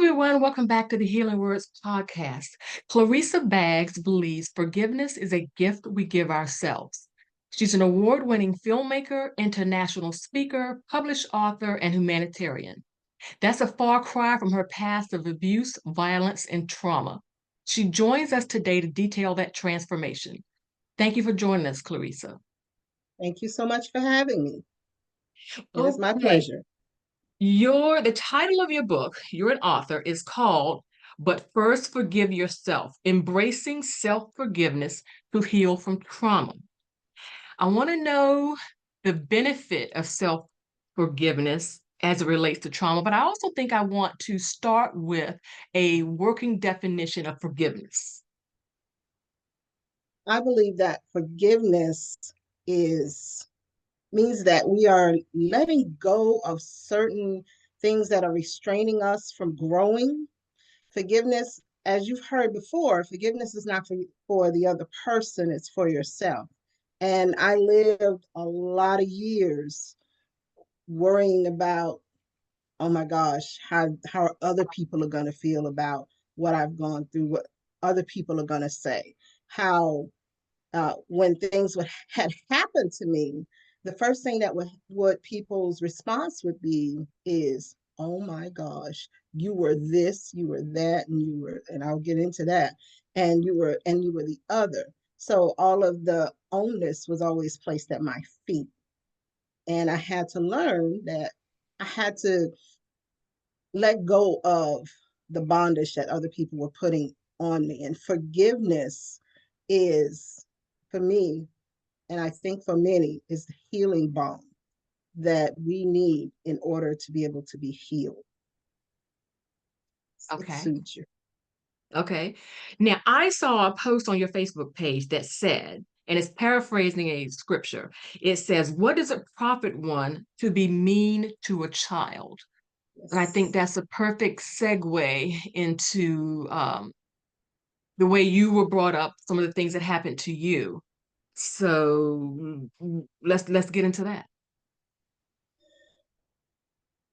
everyone. Welcome back to the Healing Words podcast. Claresa Baggs believes forgiveness is a gift we give ourselves. She's an award winning filmmaker, international speaker, published author, and humanitarian. That's a far cry from her past of abuse, violence, and trauma. She joins us today to detail that transformation. Thank you for joining us, Claresa. Thank you so much for having me. It is my Okay, pleasure. the title of your book, you're an author, is called But First Forgive Yourself, Embracing Self-Forgiveness to Heal from Trauma. I want to know the benefit of self-forgiveness as it relates to trauma, but I also think I want to start with a working definition of forgiveness. I believe that forgiveness is means that we are letting go of certain things that are restraining us from growing. Forgiveness, as you've heard before, forgiveness is not for the other person, it's for yourself. And I lived a lot of years worrying about, oh my gosh, how other people are going to feel about what I've gone through, what other people are going to say, how when things had happened to me, the first thing that what people's response would be is, "Oh my gosh, you were this, you were that, and you were," and I'll get into that, and you were the other. So all of the onus was always placed at my feet, and I had to learn that I had to let go of the bondage that other people were putting on me. And forgiveness is, for me, and I think for many, is the healing balm that we need in order to be able to be healed. It Okay. suits you. Okay. Now, I saw a post on your Facebook page that said, and it's paraphrasing a scripture, it says, "What does it profit one to be mean to a child?" And I think Yes. that's a perfect segue into the way you were brought up, some of the things that happened to you. So let's get into that.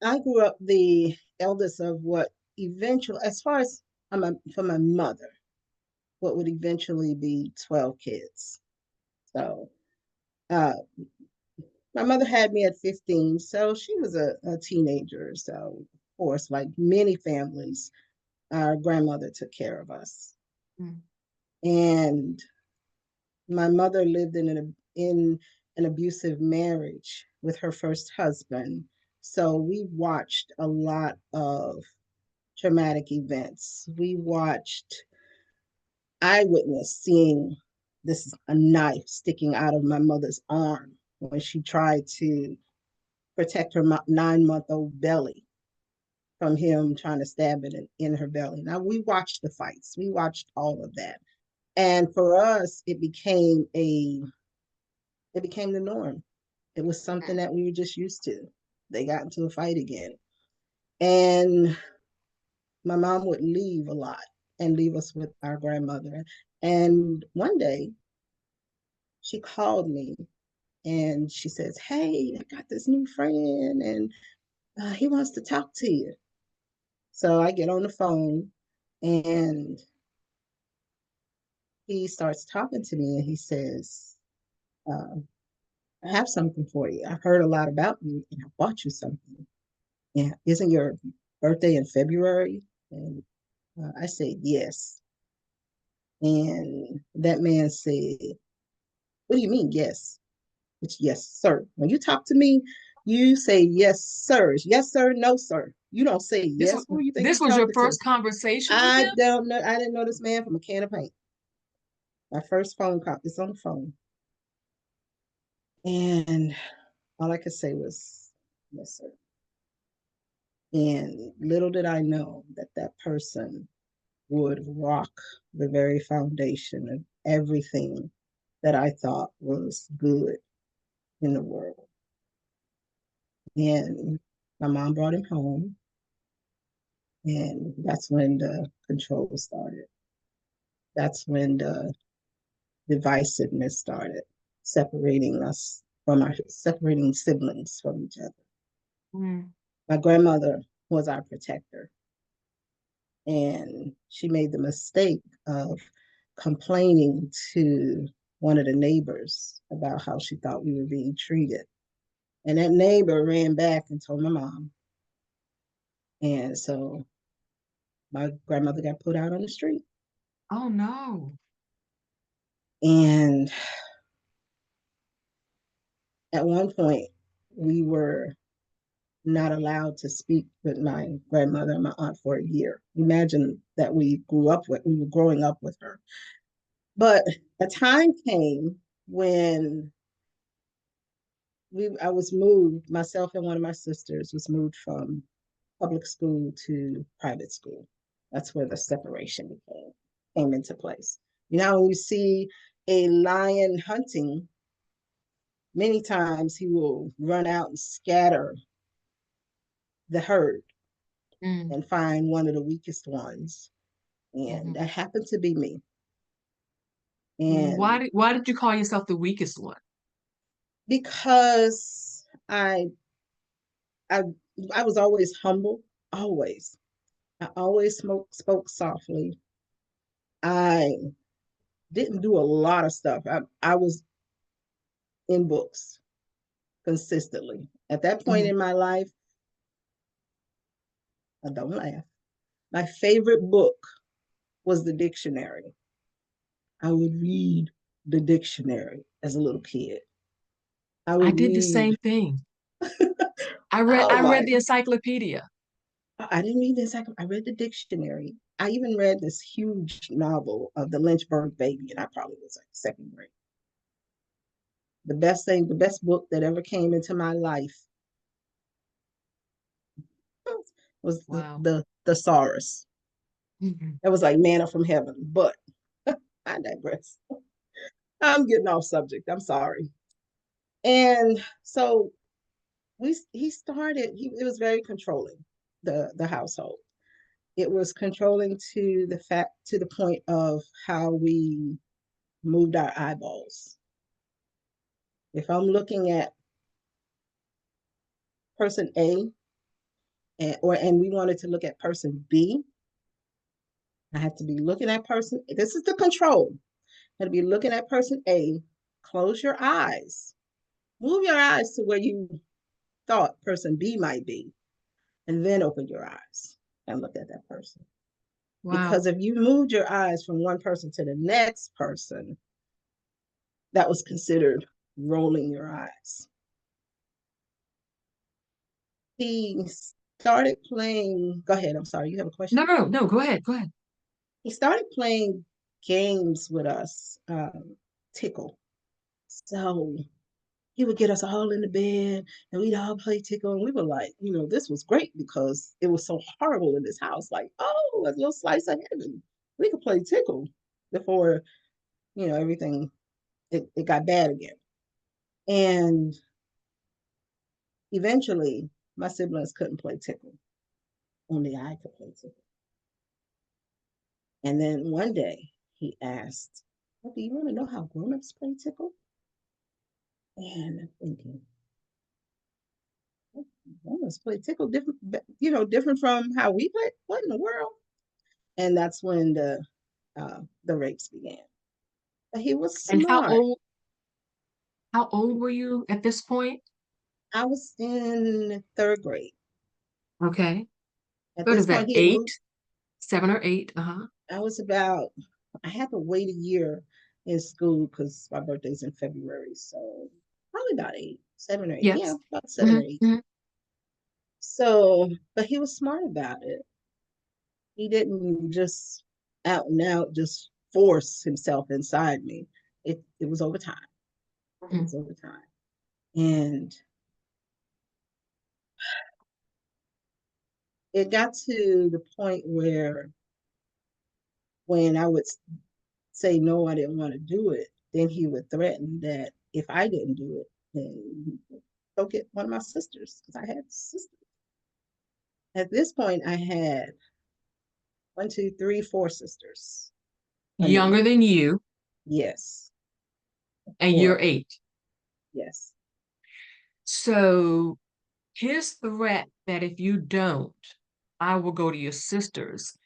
I grew up the eldest of what eventually, as far as for my mother, what would eventually be 12 kids. So uh, my mother had me at 15, so she was a teenager. So, of course, like many families, our grandmother took care of us. Mm. And my mother lived in an abusive marriage with her first husband. So we watched a lot of traumatic events. We watched eyewitness seeing this a knife sticking out of my mother's arm when she tried to protect her 9-month-old belly from him trying to stab it in her belly. Now we watched the fights. We watched all of that. And for us, it became the norm. It was something that we were just used to. They got into a fight again. And my mom would leave a lot and leave us with our grandmother. And one day she called me and she says, "Hey, I got this new friend and he wants to talk to you." So I get on the phone and he starts talking to me and he says, uh, "I have something for you. I've heard a lot about you and I bought you something. Yeah, isn't your birthday in February?" And I said, "Yes." And that man said, "What do you mean, yes?" It's yes, sir. When you talk to me, you say yes, sir. Yes, sir, no, sir. You don't say This yes. was Who you think this you're was your talking to? first conversation with I him? don't know. I didn't know this man from a can of paint. My first phone call. It's on the phone. And all I could say was, yes, sir. And little did I know that that person would rock the very foundation of everything that I thought was good in the world. And my mom brought him home, and that's when the control started. That's when the divisiveness started, separating siblings from each other. Mm. My grandmother was our protector. and she made the mistake of complaining to one of the neighbors about how she thought we were being treated. And that neighbor ran back and told my mom. And so my grandmother got put out on the street. Oh no. And at one point, we were not allowed to speak with my grandmother and my aunt for a year. Imagine that we were growing up with her. But a time came when I was moved, myself and one of my sisters was moved from public school to private school. That's where the separation came into place. You know, when you see a lion hunting, many times he will run out and scatter the herd Mm, and find one of the weakest ones. And mhm. that happened to be me. Why And did you call yourself the weakest one? because I I was always humble, always. I always spoke softly. I didn't do a lot of stuff. I was in books consistently. At that point Mhm. in my life, I don't laugh. My favorite book was the dictionary. I would read the dictionary as a little kid. I I would did the read, same thing. oh I my, read the encyclopedia. I didn't read this. I read the dictionary. I even read this huge novel of the Lynchburg Baby, and I probably was like second grade. The best book that ever came into my life was Wow. the thesaurus. Mhm. That was like manna from heaven. But I digress. I'm getting off subject. I'm sorry. And so he started. It was very controlling. The household. It was controlling to the point of how we moved our eyeballs. If I'm looking at person A and we wanted to look at person B, I had to be looking at person. This is the control. I had to be looking at person A. Close your eyes. Move your eyes to where you thought person B might be, and then open your eyes and look at that person. Wow. Because if you moved your eyes from one person to the next person, that was considered rolling your eyes. He started playing. Go ahead. I'm sorry. You have a No, question? no, no. Go ahead. Go ahead. He started playing games with us, tickle. So he would get us all in the bed and we'd all play tickle. And we were like, this was great because it was so horrible in this house. Like, oh, a little slice of heaven. We could play tickle before, everything, it got bad again. And eventually, my siblings couldn't play tickle. Only I could play tickle. And then one day he asked, well, do you want to know how grown-ups play tickle? And I'm thinking, grown-ups play tickle different, different from how we play. What in the world? And that's when the rapes began. But he was And smart. how old were you at this point? I was in third grade. Okay. At What this is point, that? he had Eight, moved. 7 or 8? Uh-huh. I had to wait a year in school because my birthday's in February. So probably about 8, 7 or 8. Yeah, Yes. about seven Hmm. or eight. So, but he was smart about it. He didn't just out and out just force himself inside me. It was over time. It Hmm. was over time. And it got to the point where when I would say no, I didn't want to do it, then he would threaten that if I didn't do it, then go get one of my sisters because I had sisters. At this point, I had one, two, three, four sisters under Younger me. than you, Yes, and you're four. 8. Yes, So his threat that if you don't, I will go to your sisters.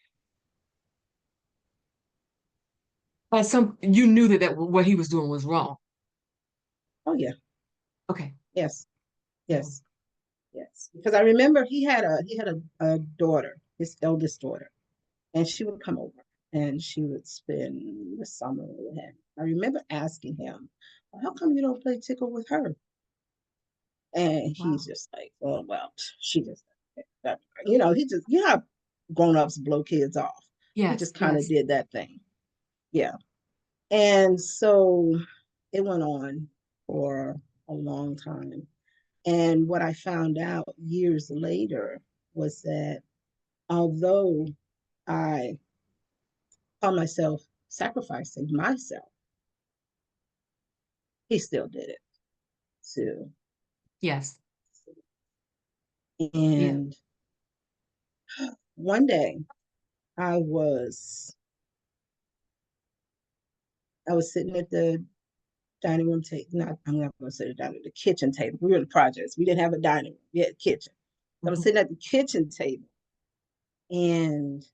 You knew that what he was doing was wrong. Oh yeah, Okay. yes, Mhm. yes, yes. Because I remember he had a daughter, his eldest daughter, and she would come over and she would spend the summer with him. I remember asking him, well, how come you don't play tickle with her? And he's Wow. just like, oh well, she just he just how grown-ups blow kids off. He Yes, just kind of yes. did that thing. Yeah. And so it went on for a long time. And what I found out years later was that although I found myself sacrificing myself, he still did it too. Yes. Yeah. And one day I was I was sitting at the dining room table. Not I'm not going to say the dining, the kitchen table. We were in the projects. We didn't have a dining room. We had a kitchen. I was Mhm. sitting at the kitchen table and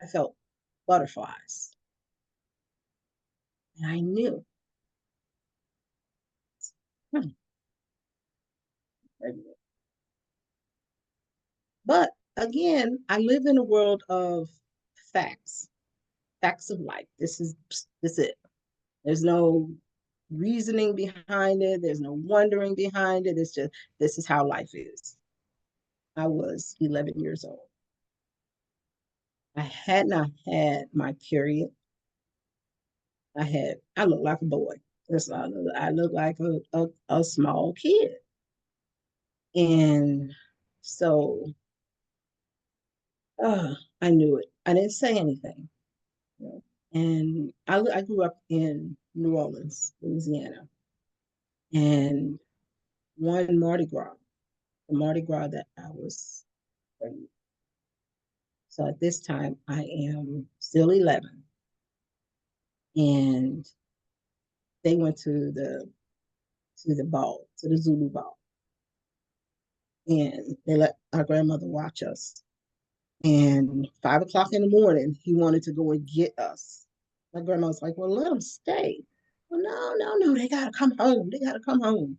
I felt butterflies. And I knew, hmm, but again, I live in a world of facts, facts of life. This is it. There's no reasoning behind it. There's no wondering behind it. It's just this is how life is. I was 11 years old. I had not had my period. I looked like a boy. I looked like a small kid. And so I knew it. I didn't say anything. You know? And I grew up in New Orleans, Louisiana. And one Mardi Gras, the Mardi Gras that I was pregnant. So at this time, I am still 11. And they went to the ball, to the Zulu ball. And they let our grandmother watch us. And 5 o'clock in the morning, he wanted to go and get us. My grandma was like, well, let them stay. Well, no, no, no, they got to come home. They got to come home.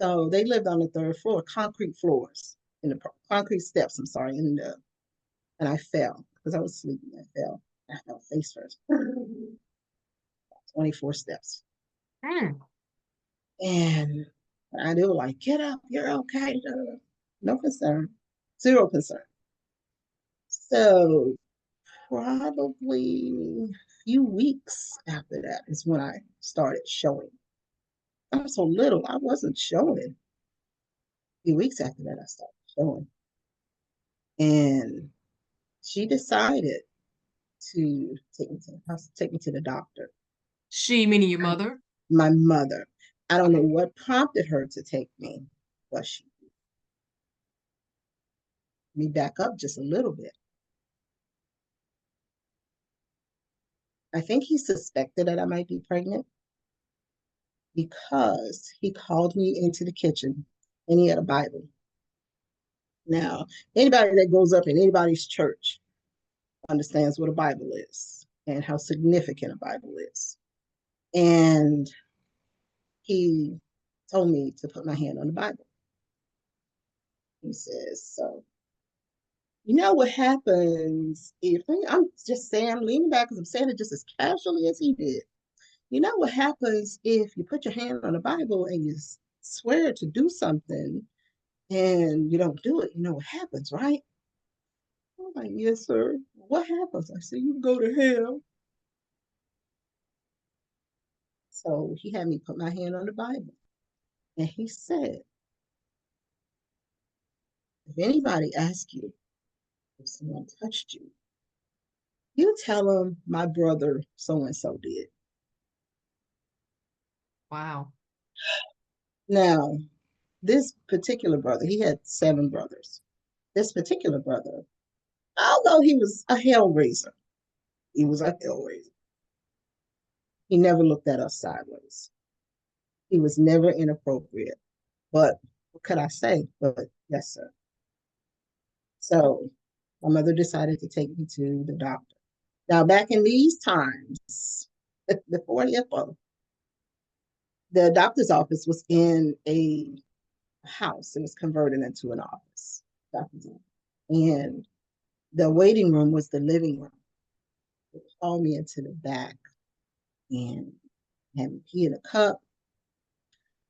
So they lived on the third floor, concrete floors, in the concrete steps, I'm sorry, and I fell because I was sleeping. I fell. I fell face first. 24 steps. Mm. And they were like, get up, you're okay. No concern, zero concern. So probably a few weeks after that is when I started showing. I was so little, I wasn't showing. A few weeks after that, I started showing. And she decided to take me to the doctor. She, meaning your I, mother? my mother. I don't know Okay. what prompted her to take me, but she me back up just a little bit. I think he suspected that I might be pregnant because he called me into the kitchen and he had a Bible. Now, anybody that goes up in anybody's church understands what a Bible is and how significant a Bible is. And he told me to put my hand on the Bible. He says, so, you know what happens if, I'm just saying, I'm leaning back because I'm saying it just as casually as he did. You know what happens if you put your hand on the Bible and you swear to do something and you don't do it? You know what happens, right? I'm like, yes, sir. What happens? I said, you go to hell. So he had me put my hand on the Bible. And he said, if anybody asks you if someone touched you, you tell them my brother so and so did. Wow. Now, this particular brother, he had 7 brothers. This particular brother, although he was a hellraiser, he was a hellraiser. He never looked at us sideways. He was never inappropriate. But what could I say? But yes, sir. So my mother decided to take me to the doctor. Now, back in these times, before HIPAA, the doctor's office was in a house. It was converted into an office. And the waiting room was the living room. They called me into the back and had me pee in a cup,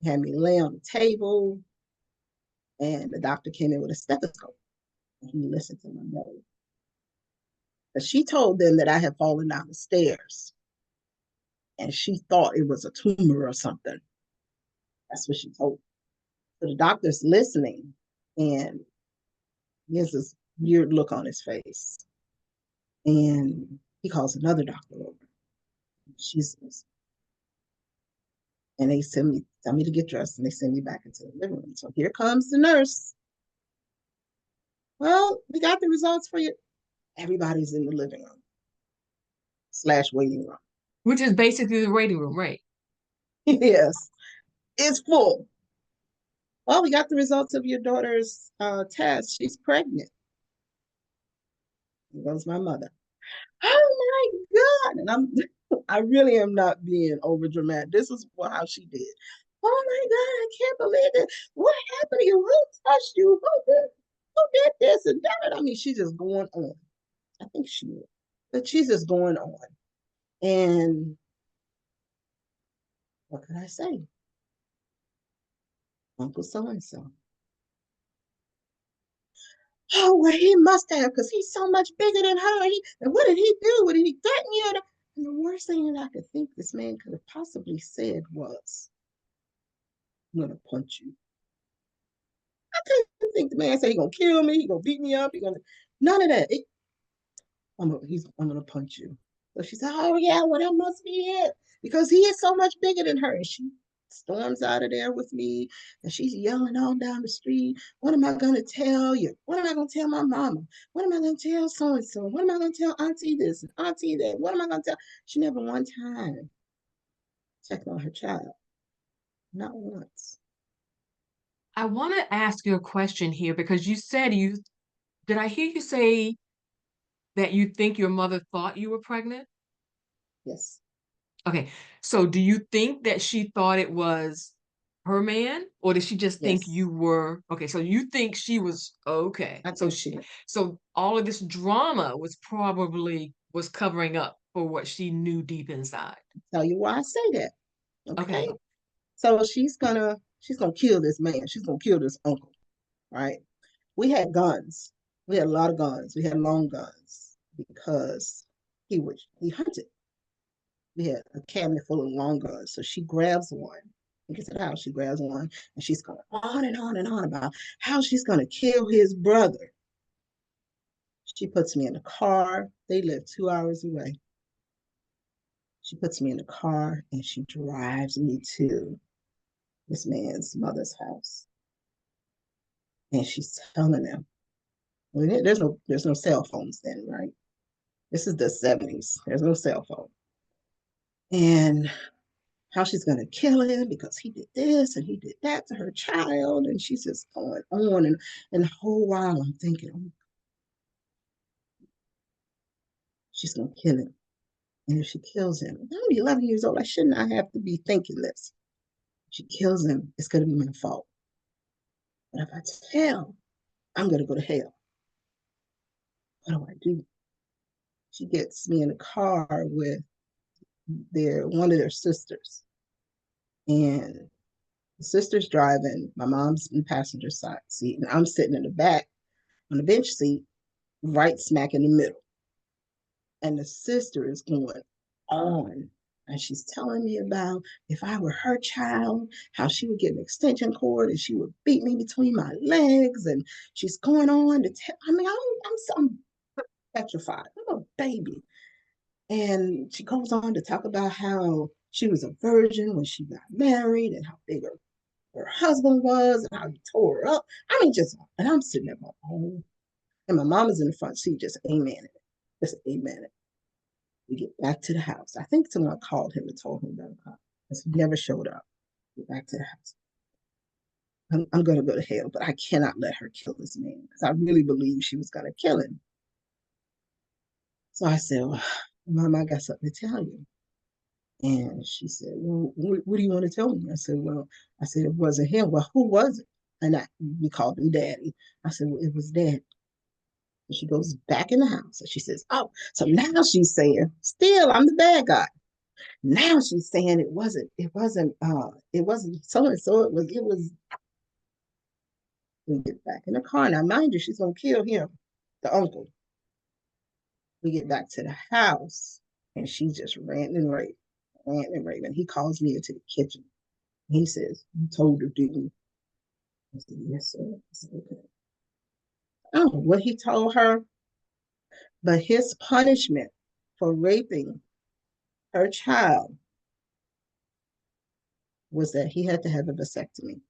had me lay on the table, and the doctor came in with a stethoscope and he listened to my belly. But she told them that I had fallen down the stairs and she thought it was a tumor or something. That's what she told me. So the doctor's listening and he has this weird look on his face. And he calls another doctor over. She's and they tell me to get dressed, and they send me back into the living room. So here comes the nurse. Well, we got the results for you. Everybody's in the living room slash waiting room. Which is basically the waiting room, right? Yes, it's full. Well, we got the results of your daughter's test. She's pregnant. Here goes my mother. Oh my God. And I really am not being over dramatic. This is how she did. Oh my God, I can't believe it. What happened to you? Who touched you? Who did this and that? I mean, she's just going on. I think she is. But she's just going on. And what could I say? Uncle so and so. Oh, well, he must have, because he's so much bigger than her. And what did he do? What did he threaten you? And the worst thing that I could think this man could have possibly said was, I'm gonna punch you. I couldn't think the man said he's gonna kill me, he's gonna beat me up, he's gonna none of that. I'm gonna punch you. So she said, oh yeah, well that must be it. Because he is so much bigger than her. And she storms out of there with me and she's yelling all down the street. What am I gonna tell you? What am I gonna tell my mama? What am I gonna tell so and so? What am I gonna tell auntie this and auntie that? What am I gonna tell? She never one time checked on her child. Not once. I want to ask you a question here because you said did I hear you say that you think your mother thought you were pregnant? Yes. Okay. So do you think that she thought it was her man, or did she just think Yes. you were okay? So you think she was okay. I So think she did. so all of this drama was covering up for what she knew deep inside. Tell you why I say that. Okay. Okay. So she's gonna kill this man. She's gonna kill this uncle, right? We had guns. We had a lot of guns. We had long guns because he hunted. We had a cabinet full of long guns. So she grabs one. And gets to the house. She grabs one, and she's going on and on and on about how she's gonna kill his brother. She puts me in the car. They live 2 hours away. She puts me in the car and she drives me to this man's mother's house. And she's telling them, well, there's no cell phones then, right? This is the 70s. There's no cell phone. And how she's gonna kill him because he did this and he did that to her child. And she's just going on. And the whole while I'm thinking, oh, she's gonna kill him. And if she kills him, I'm 11 years old. I should not have to be thinking this. If she kills him, it's gonna be my fault. But if I tell, I'm gonna go to hell. What do I do? She gets me in a car with one of their sisters. And the sister's driving, my mom's in the passenger side seat, and I'm sitting in the back on the bench seat, right smack in the middle. And the sister is going on. And she's telling me about if I were her child, how she would get an extension cord and she would beat me between my legs. And she's going on to tell, I mean, I'm petrified. I'm a baby. And she goes on to talk about how she was a virgin when she got married and how big her husband was and how he tore her up. I mean, and I'm sitting there going, oh, and my mom is in the front seat just amen it. Just amen it. We get back to the house. I think someone called him and told him that because he never showed up. Get back to the house. I'm going to go to hell, but I cannot let her kill this man because I really believe she was going to kill him. So I said, well, Mom, I got something to tell you. And she said, well, what do you want to tell me? I said, well, I said, it wasn't him. Well, who was it? And we called him Daddy. I said, well, it was Dad. And she goes back in the house and she says, oh, so now she's saying, still, I'm the bad guy. Now she's saying it wasn't so and so. It was. We get back in the car. Now, mind you, she's gonna kill him, the uncle. We get back to the house and she just ranting and raving. He calls me into the kitchen. He says, you told her, didn't you? I said, yes, sir. I said, okay. I don't know what he told her, but his punishment for raping her child was that he had to have a vasectomy.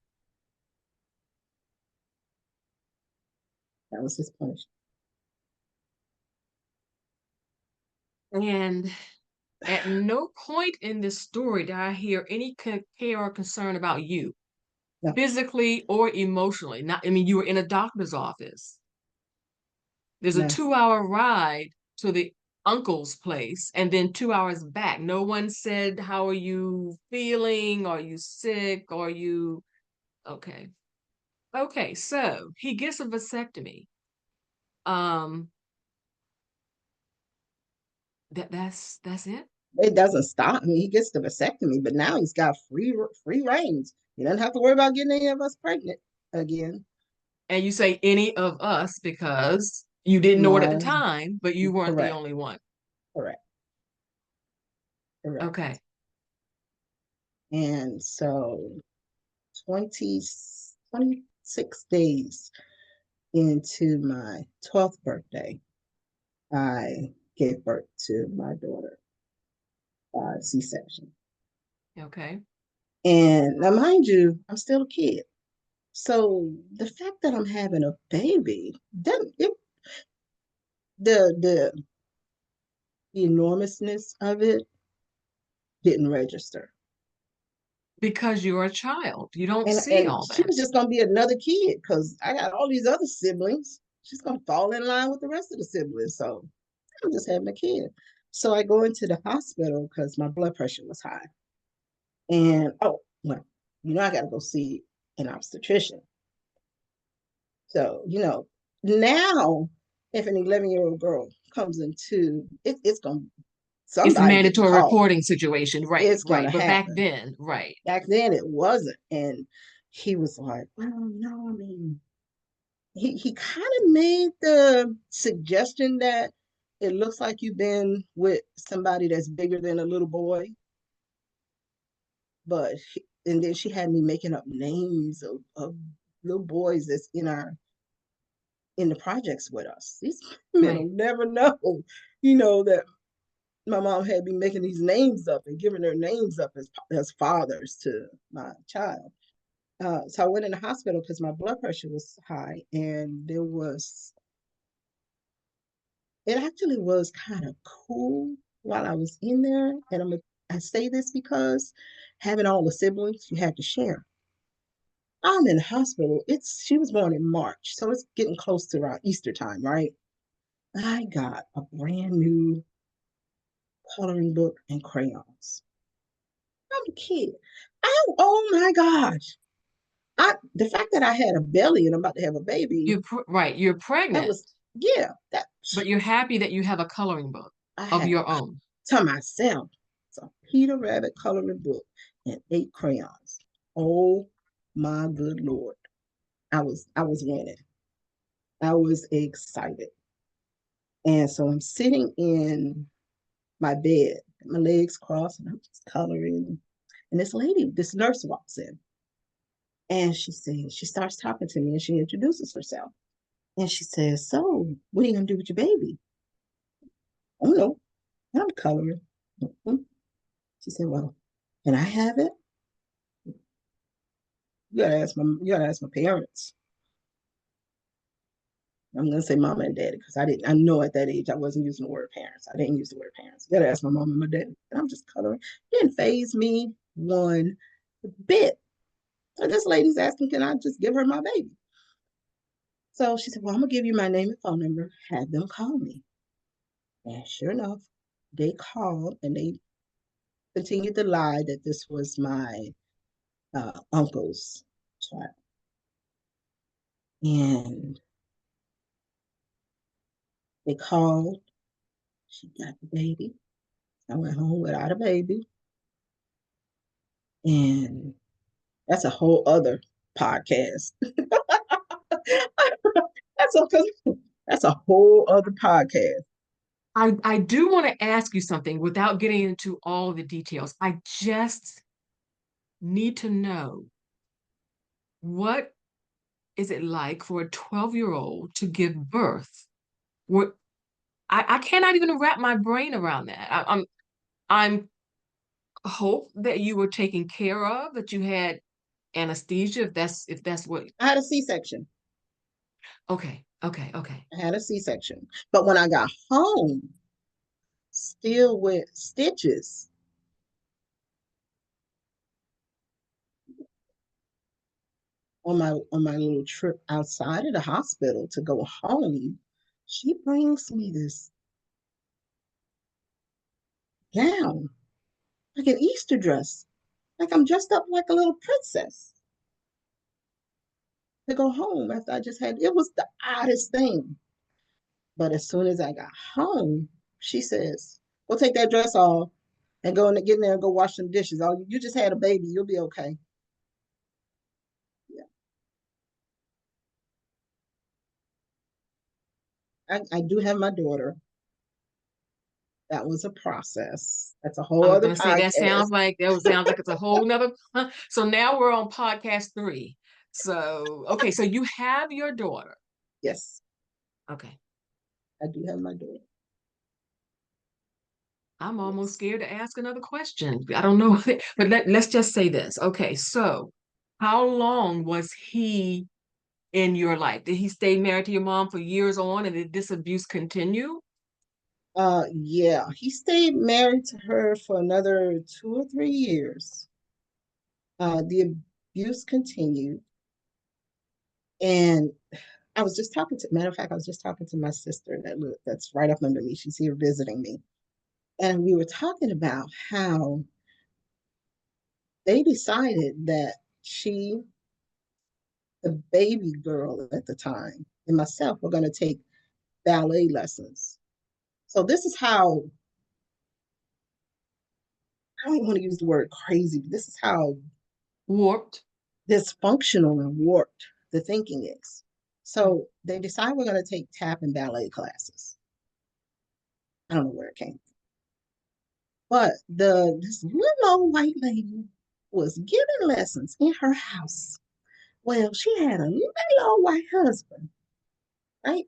That was his punishment. And at no point in this story did I hear any care or concern about you, No, physically or emotionally. Not, I mean, you were in a doctor's office. There's a no. 2-hour ride to the uncle's place and then 2 hours back. No one said, how are you feeling? Are you sick? Are you okay? Okay, so he gets a vasectomy. Um, that's it. It doesn't stop. I mean, he gets the vasectomy, but now he's got free reigns. He doesn't have to worry about getting any of us pregnant again. And you say any of us because you didn't know it at the No, time, but you weren't the correct, only one. correct, correct. Okay. And so 20 26 days into my 12th birthday, I gave birth to my daughter by C-section. Okay. And now, mind you, I'm still a kid. So the fact that I'm having a baby, the enormousness of it didn't register. Because you're a child. You don't see And all she that. was just gonna be another kid because I got all these other siblings. She's gonna fall in line with the rest of the siblings. So I'm just having a kid. So I go into the hospital because my blood pressure was high. And oh, well, I gotta go see an obstetrician. So, now if an 11-year-old girl comes into it, it's gonna It's a somebody getting mandatory called. reporting situation. Right, It's right. gonna But back happen. then, right. Back then it wasn't. And he was like, well, no, I mean, he kind of made the suggestion that it looks like you've been with somebody that's bigger than a little boy. And then she had me making up names of little boys that's in the projects with us. These men will Right. never know, that my mom had me making these names up and giving their names up as fathers to my child. So I went in the hospital because my blood pressure was high, and it actually was kind of cool while I was in there. And I say this because having all the siblings, you had to share. I'm in the hospital. She was born in March, so it's getting close to around Easter time, right? I got a brand new coloring book and crayons. I'm a kid. Oh my gosh. The fact that I had a belly and I'm about to have a baby, Right. You're that pregnant, was, yeah, that but you're happy that you have a coloring book I of had your own. to myself. So Peter Rabbit coloring book and 8 crayons. Oh my good Lord. I was winning. I was excited. And so I'm sitting in my bed, my legs crossed, and I'm just coloring. And this nurse walks in, and she starts talking to me, and she introduces herself. And she says, so, what are you going to do with your baby? Oh, no, I'm coloring. Mm-hmm. She said, well, can I have it? You gotta ask my parents. I'm gonna say mama and daddy because I know at that age I wasn't using the word parents. I didn't use the word parents. You gotta ask my mom and my daddy. And I'm just coloring. It didn't phase me one bit. So this lady's asking, can I just give her my baby? So she said, well, I'm gonna give you my name and phone number. Have them call me. And sure enough, they called and they continued to lie that this was my uncle's child. And they called, she got the baby. I went home without a baby. And that's a whole other podcast. that's a that's a whole other podcast. I do want to ask you something without getting into all the details. I just need to know, what is it like for a 12-year-old to give birth? What I cannot even wrap my brain around that. I'm hope that you were taken care of, that you had anesthesia, if that's what. I had a C-section. Okay, okay, okay. I had a C-section. But when I got home, still with stitches on my little trip outside of the hospital to go home, she brings me this gown, like an Easter dress, like I'm dressed up like a little princess to go home after I just had it was the oddest thing. But as soon as I got home, she says, "Go take that dress off and go and get in there and go wash some dishes. Oh, you just had a baby, you'll be okay." Yeah, I do have my daughter. That was a process. That's a I whole was other gonna say podcast. that sounds like it's a whole nother. So now we're on podcast 3. So okay, so you have your daughter. Yes, Okay. I do have my daughter. I'm almost Yes. scared to ask another question. I don't know, but let's just say this. Okay, so how long was he in your life? Did he stay married to your mom for years on, and did this abuse continue? Yeah, he stayed married to her for another 2 or 3 years. The abuse continued, and I was just talking to, matter of fact, I was just talking to my sister that's right up under me. She's here visiting me, and we were talking about how they decided that she, the baby girl at the time, and myself were going to take ballet lessons. So this is how I don't want to use the word crazy, but this is how Warped. dysfunctional and warped the thinking is. So they decide we're going to take tap and ballet classes. I don't know where it came from. But this little old white lady was giving lessons in her house. Well, she had a little old white husband, right?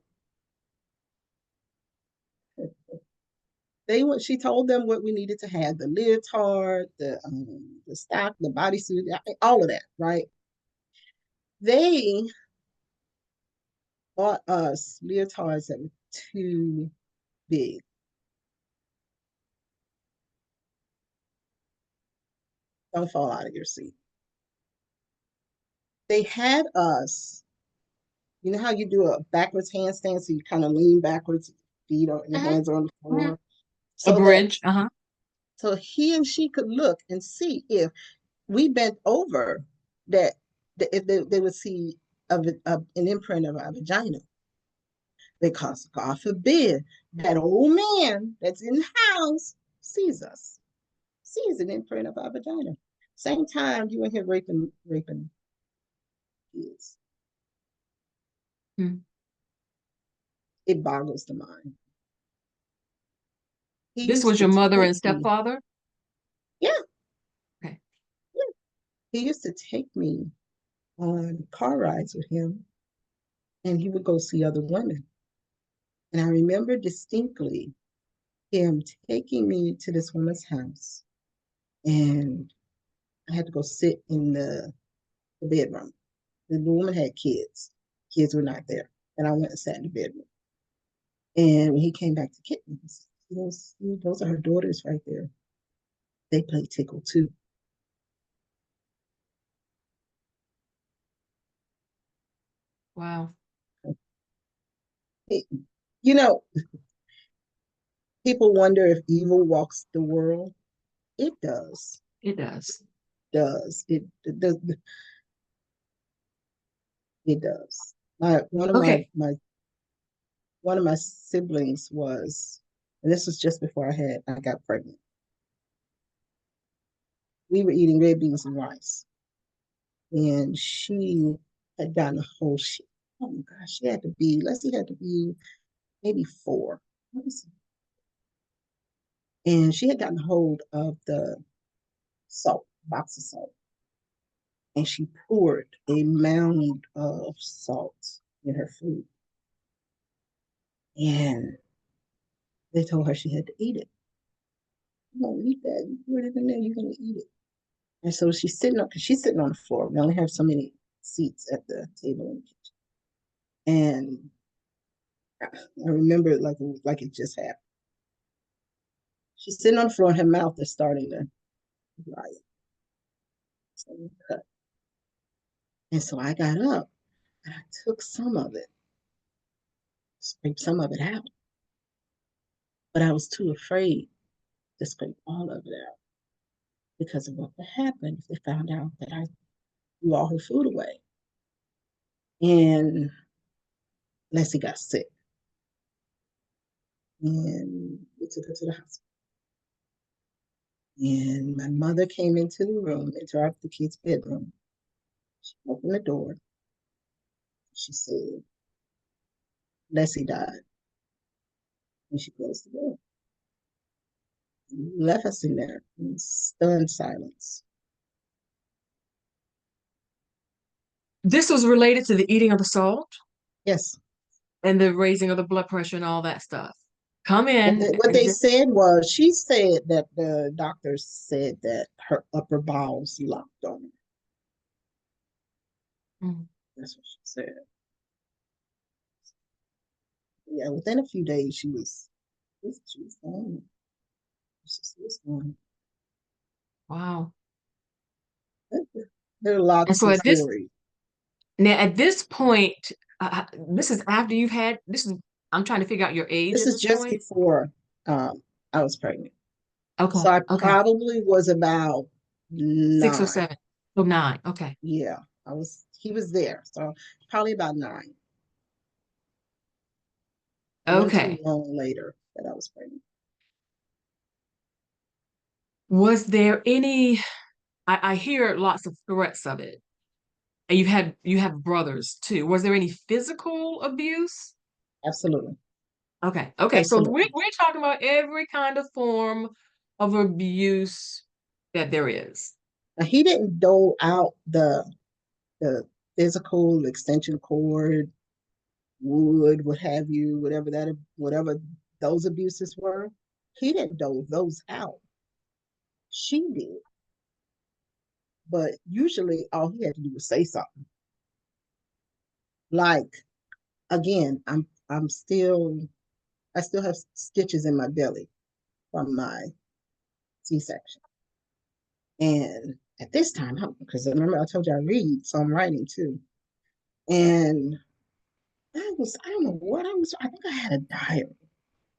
She told them what we needed to have: the leotard, the stock, the bodysuit, all of that, right? They bought us leotards that were too big. Don't fall out of your seat. They had us, you know how you do a backwards handstand, so you kind of lean backwards, feet or your Mhm, hands are on the mhm. floor, A so that bridge. Uh-huh. so he and she could look and see if we bent over, that, if they would see an imprint of our vagina. Because God forbid that old man that's in the house sees us, sees an imprint of our vagina. Same time you in here raping kids. Hmm. It boggles the mind. He This used was to your mother take and me, stepfather? yeah, Okay. yeah. He used to take me on car rides with him, and he would go see other women. And I remember distinctly him taking me to this woman's house, and I had to go sit in the bedroom. The woman had kids. Kids were not there. And I went and sat in the bedroom. And when he came back to get me, he said, those are her daughters right there. They play tickle too. Wow. It, you know, People wonder if evil walks the world. It does. It does. Does it does it does. My one of my Okay. my one of my siblings was, and this was just before I got pregnant. We were eating red beans and rice, and she had gotten a whole shit. Oh my gosh, she had to be. Leslie had to be maybe 4. Let me see. And she had gotten hold of the salt, box of salt, and she poured a mound of salt in her food. And they told her she had to eat it. You don't eat that. You put it in there, you're gonna eat it. And so she's sitting on the floor. We only have so many seats at the table in the kitchen. And I remember it like it just happened. She's sitting on the floor and her mouth is starting to dry up. So cut. And so I got up and I took some of it, scraped some of it out. But I was too afraid to scrape all of it out because of what would happen if they found out that I threw all her food away. And Leslie got sick. And we took her to the hospital. And my mother came into the room, into the kid's bedroom. She opened the door. She said, Leslie died. And she closed the door. And left us in there in stunned silence. This was related to the eating of the salt Yes. and the raising of the blood pressure and all that stuff. Come And in. what they said was, she said that the doctors said that her upper bowels locked on her. Mhm. That's what she said. Yeah, within a few days, she was gone. She was gone. Wow. There are And lots so of at this stories. now at this point, this is after you've had this is I'm trying to figure out your age This at is this just point. before I was pregnant. Okay, So I okay. probably was about 6 or 9. 7. So 9. Okay. Yeah, he was there. So probably about 9. It wasn't too Okay. long later that I was pregnant. Was there any I hear lots of threats of it. And you have brothers too. Was there any physical abuse? Absolutely. Okay. Okay. So Absolutely. we're talking about every kind of form of abuse that there is. Now, he didn't dole out the physical extension cord, wood, what have you, whatever those abuses were. He didn't dole those out. She did. But usually all he had to do was say something. Like, again, I still have stitches in my belly from my C-section. And at this time, because remember I told you I read, so I'm writing too. And I don't know what I was, I think I had a diary.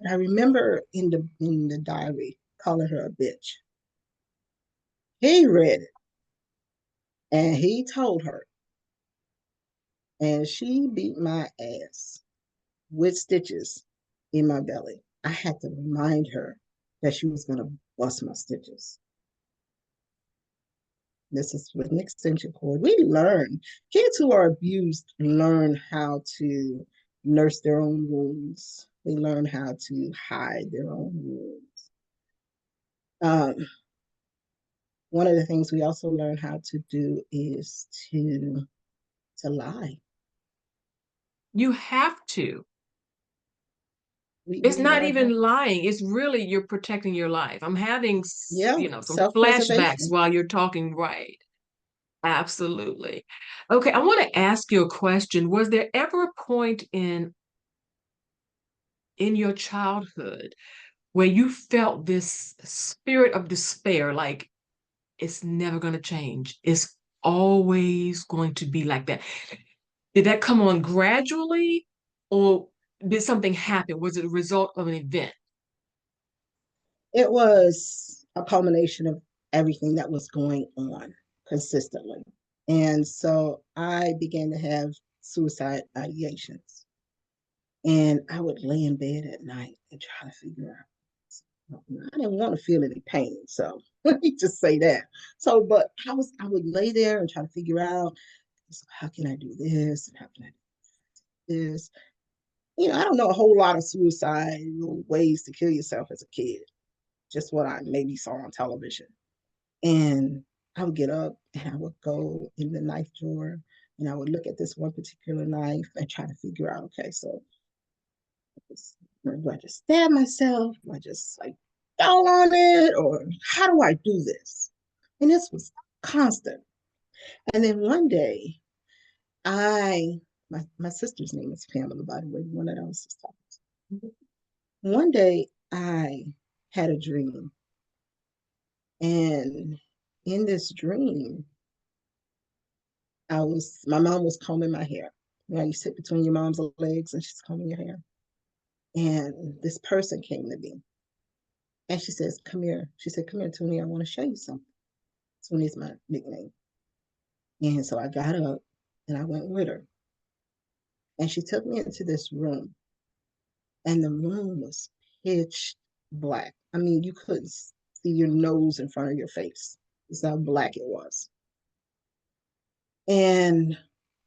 But I remember in the diary calling her a bitch. He read it and he told her, and she beat my ass with stitches in my belly. I had to remind her that she was going to bust my stitches. This is with an extension cord. We learn, kids who are abused learn how to nurse their own wounds. They learn how to hide their own wounds. Um, One of the things we also learn how to do is to lie. You have to. It's We not learn how, even lying. It's really you're protecting your life. I'm having, yeah, some flashbacks self-preservation. while you're talking, right? Absolutely. Okay, I want to ask you a question. Was there ever a point in your childhood where you felt this spirit of despair, like it's never going to change? It's always going to be like that. Did that come on gradually, or did something happen? Was it a result of an event? It was a culmination of everything that was going on consistently. And so I began to have suicide ideations. And I would lay in bed at night and try to figure out. I didn't want to feel any pain, so let me just say that. So, but I would lay there and try to figure out, so how can I do this and how can I do this? I don't know a whole lot of suicide ways to kill yourself as a kid. Just what I maybe saw on television. And I would get up and I would go in the knife drawer and I would look at this one particular knife and try to figure out, okay, so do I just stab myself? Do I just like fall on it? Or how do I do this? And this was constant. And then one day, my sister's name is Pamela, by the way, the one that I was just talking to. One day, I had a dream. And in this dream, my mom was combing my hair. You sit between your mom's legs and she's combing your hair. And this person came to me and she says, come here. She said, come here, Toonie, I want to show you something. Toonie's my nickname. And so I got up and I went with her. And she took me into this room. And the room was pitch black. I mean, you couldn't see your nose in front of your face. That's how black it was. And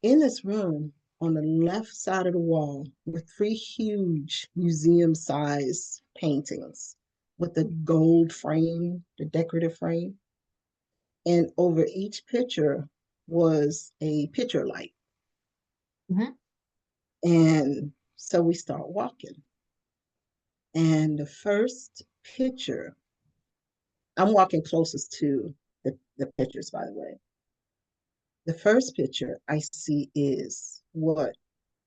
in this room, on the left side of the wall, were three huge museum-sized paintings with the gold frame, the decorative frame. And over each picture was a picture light. Mhm. And so we start walking. And the first picture, I'm walking closest to the pictures, by the way. The first picture I see is what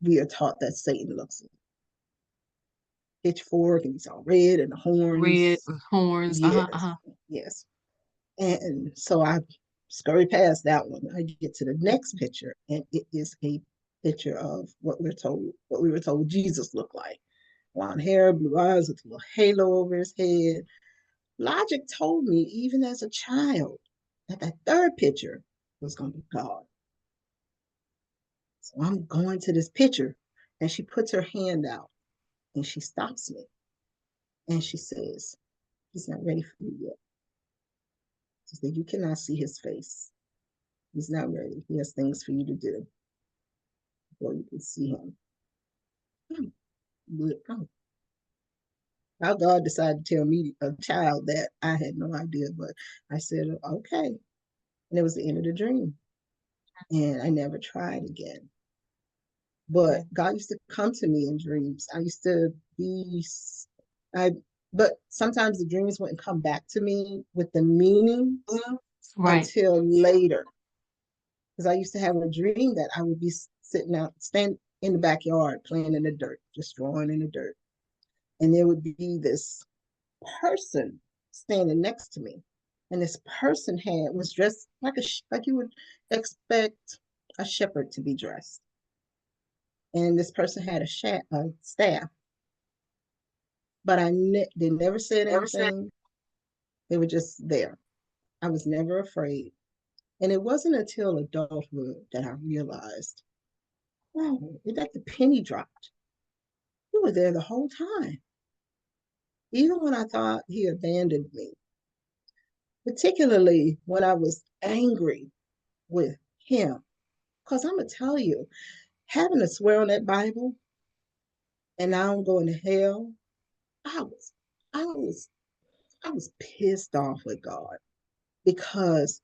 we are taught that Satan looks like. Pitchfork and he's all red and the Red horns. with horns. Uh-huh, Yes, uh-huh. yes. And so I scurry past that one. I get to the next picture, and it is a picture of what we were told Jesus looked like. Blonde hair, blue eyes with a little halo over his head. Logic told me, even as a child, that that third picture was going to be God. So I'm going to this picture, and she puts her hand out, and she stops me, and she says, he's not ready for you yet. She said, you cannot see his face. He's not ready. He has things for you to do before you can see him. How God decided to tell me, a child, that I had no idea, but I said, okay. And it was the end of the dream. And I never tried again. But Okay. God used to come to me in dreams. I used to be, I, but sometimes the dreams wouldn't come back to me with the meanings Right. until later. Because I used to have a dream that I would be sitting out, stand in the backyard playing in the dirt, just drawing in the dirt. And there would be this person standing next to me. And this person was dressed like you would expect a shepherd to be dressed. And this person had a staff, but they never said Never said. anything. They were just there. I was never afraid. And it wasn't until adulthood that I realized, oh, that the penny dropped. You were there the whole time. Even when I thought he abandoned me, particularly when I was angry with him. Because I'm going to tell you, having to swear on that Bible and now I'm going to hell, I was, I was, I was pissed off with God because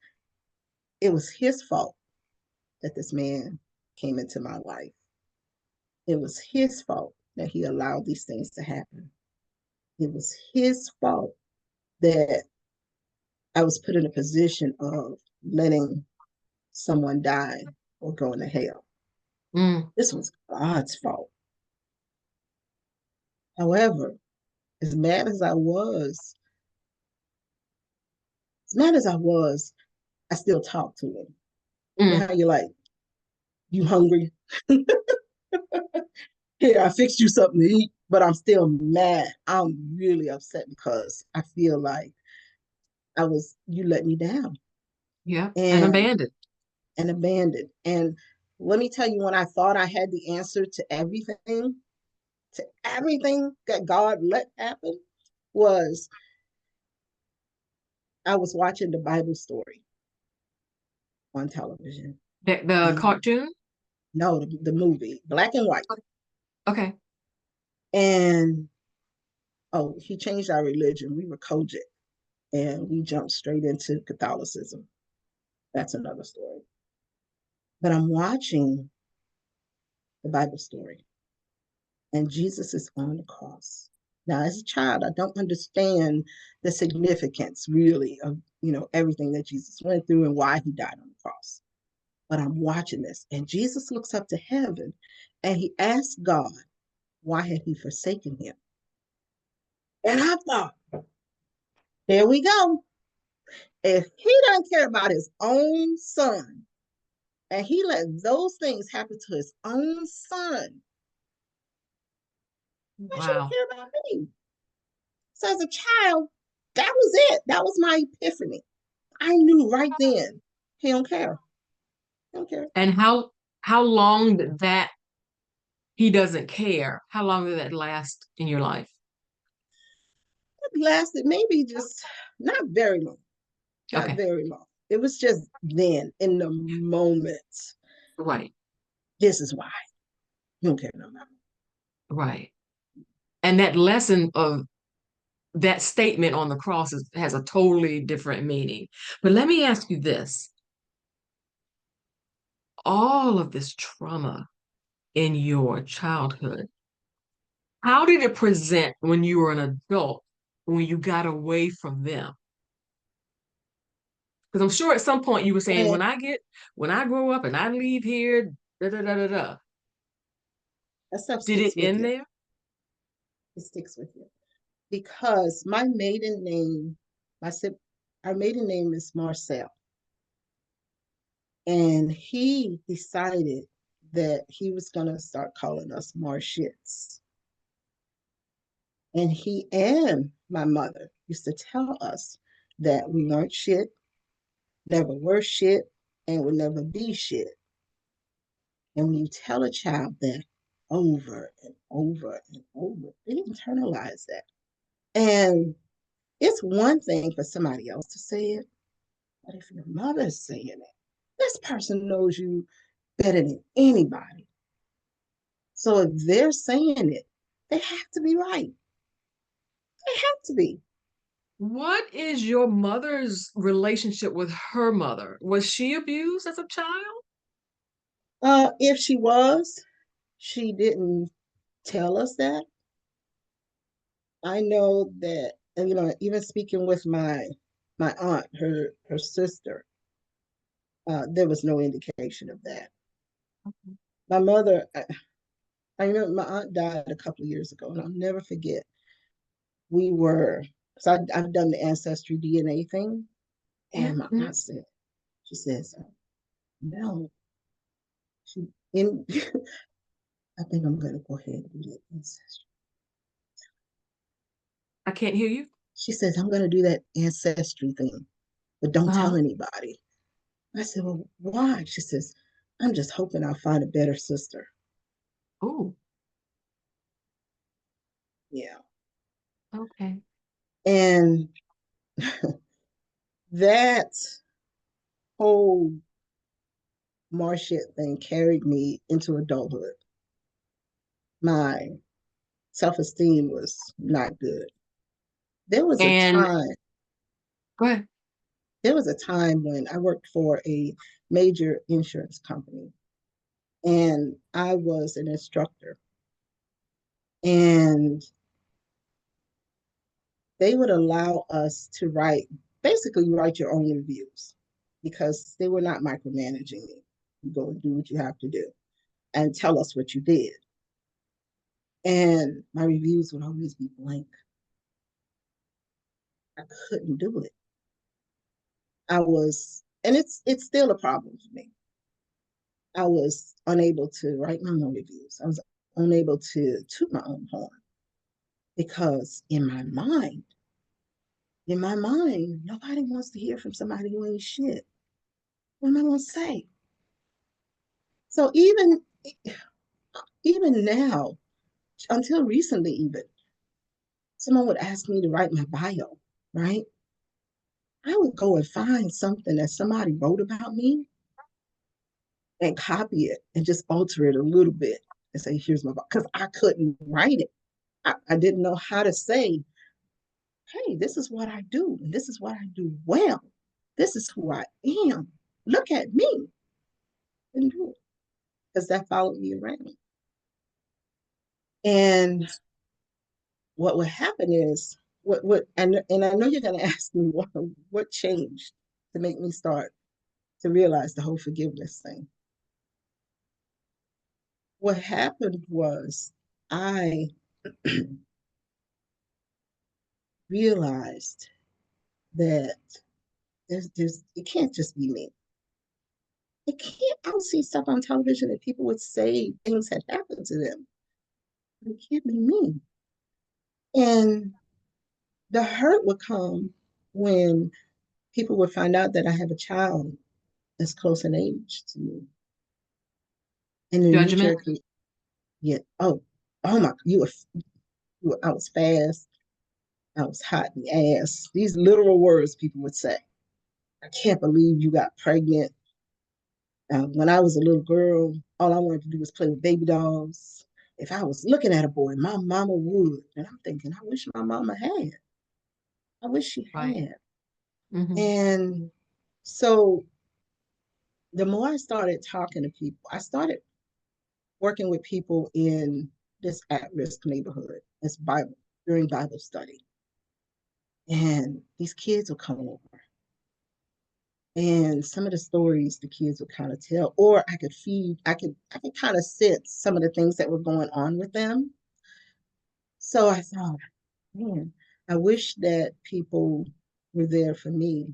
it was his fault that this man came into my life. It was his fault that he allowed these things to happen. It was his fault that I was put in a position of letting someone die or go into hell. Mm. This was God's fault. However, as mad as I was, as mad as I was, I still talked to him. You know Mm. how you're like, you hungry? Here, I fixed you something to eat, but I'm still mad. I'm really upset because I feel like you let me down Yeah, and and abandoned. abandoned. And let me tell you, when I thought I had the answer to everything that God let happen, was I was watching the Bible story on television. The And cartoon. no, the movie, black and white. Okay. And oh, he changed our religion. We were Kojic and we jumped straight into Catholicism. That's another story. But I'm watching the Bible story, and Jesus is on the cross. Now, as a child, I don't understand the significance really of everything that Jesus went through and why he died on the cross. But I'm watching this, and Jesus looks up to heaven, and he asks God, why had he forsaken him? And I thought, there we go. If he doesn't care about his own son, and he let those things happen to his own son, why should he Wow. care about me? So as a child, that was it. That was my epiphany. I knew right then, he don't care. He don't care. And how long did that he doesn't care? How long did that last in your life? It lasted maybe just not very long. Not Okay. very long. It was just then, in the moment. Right. This is why. You don't care no more. Right. And that lesson of that statement on the cross has a totally different meaning. But let me ask you this. All of this trauma in your childhood, how did it present when you were an adult, when you got away from them? Because I'm sure at some point you were saying, When when I grow up and I leave here, da da da da da. that stuff Did it sticks with end you. there? It sticks with you. Because my maiden name, my our maiden name is Marcel. And he decided that he was going to start calling us Marshits. And he and my mother used to tell us that we weren't shit, never were shit, and would never be shit. And when you tell a child that over and over and over, they internalize that. And it's one thing for somebody else to say it, but if your mother's saying it, this person knows you better than anybody. So if they're saying it, they have to be right. They have to be. What is your mother's relationship with her mother? Was she abused as a child? If she was, she didn't tell us that. I know that, and even speaking with my aunt, her sister, there was no indication of that. My mother, I remember my aunt died a couple of years ago, and I'll never forget. We were, so I've done the ancestry DNA thing, and my Mhm. aunt said, she says, no, she in. I think I'm gonna go ahead and do that ancestry. I can't hear you. She says, I'm gonna do that ancestry thing, but don't tell Uh-huh. anybody. I said, well, why? She says, I'm just hoping I'll find a better sister. Oh, Yeah. okay. And that whole Marshit thing carried me into adulthood. My self-esteem was not good. There was a And time, go ahead. there was a time when I worked for a major insurance company and I was an instructor. And they would allow us to basically write your own reviews because they were not micromanaging me. You go and do what you have to do and tell us what you did. And my reviews would always be blank. I couldn't do it. And it's still a problem for me. I was unable to write my own reviews. I was unable to toot my own horn because in my mind, nobody wants to hear from somebody who ain't shit. What am I gonna say? So even now, until recently, even someone would ask me to write my bio, right? I would go and find something that somebody wrote about me and copy it and just alter it a little bit and say, here's my bio, because I couldn't write it. I didn't know how to say, hey, this is what I do, and this is what I do well. This is who I am. Look at me. Didn't do it because that followed me around. And what would happen is and I know you're going to ask me what changed to make me start to realize the whole forgiveness thing. What happened was I realized that there's it can't just be me. It can't. I would see stuff on television that people would say things had happened to them. It can't be me. And the hurt would come when people would find out that I have a child that's close in age to me. And the knee Judgment. jerk, yeah, oh my, I was fast, I was hot in the ass. These literal words people would say. I can't believe you got pregnant. When I was a little girl, all I wanted to do was play with baby dolls. If I was looking at a boy, my mama would. And I'm thinking, I wish my mama had. I wish she Right. had. Mm-hmm. And so the more I started talking to people, I started working with people in this at-risk neighborhood as Bible during Bible study. And these kids would come over. And some of the stories the kids would kind of tell, or I could kind of sense some of the things that were going on with them. So I thought, man, I wish that people were there for me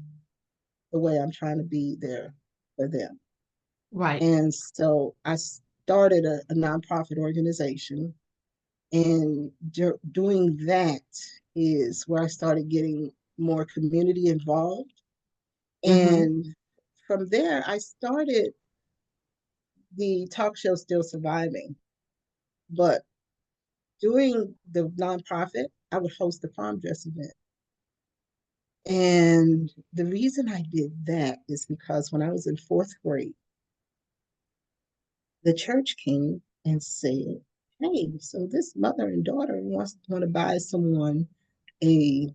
the way I'm trying to be there for them. Right. And so I started a nonprofit organization. And doing that is where I started getting more community involved. Mm-hmm. And from there, I started the talk show Still Surviving. But doing the nonprofit, I would host the prom dress event. And the reason I did that is because when I was in fourth grade, the church came and said, hey, so this mother and daughter want to buy someone a,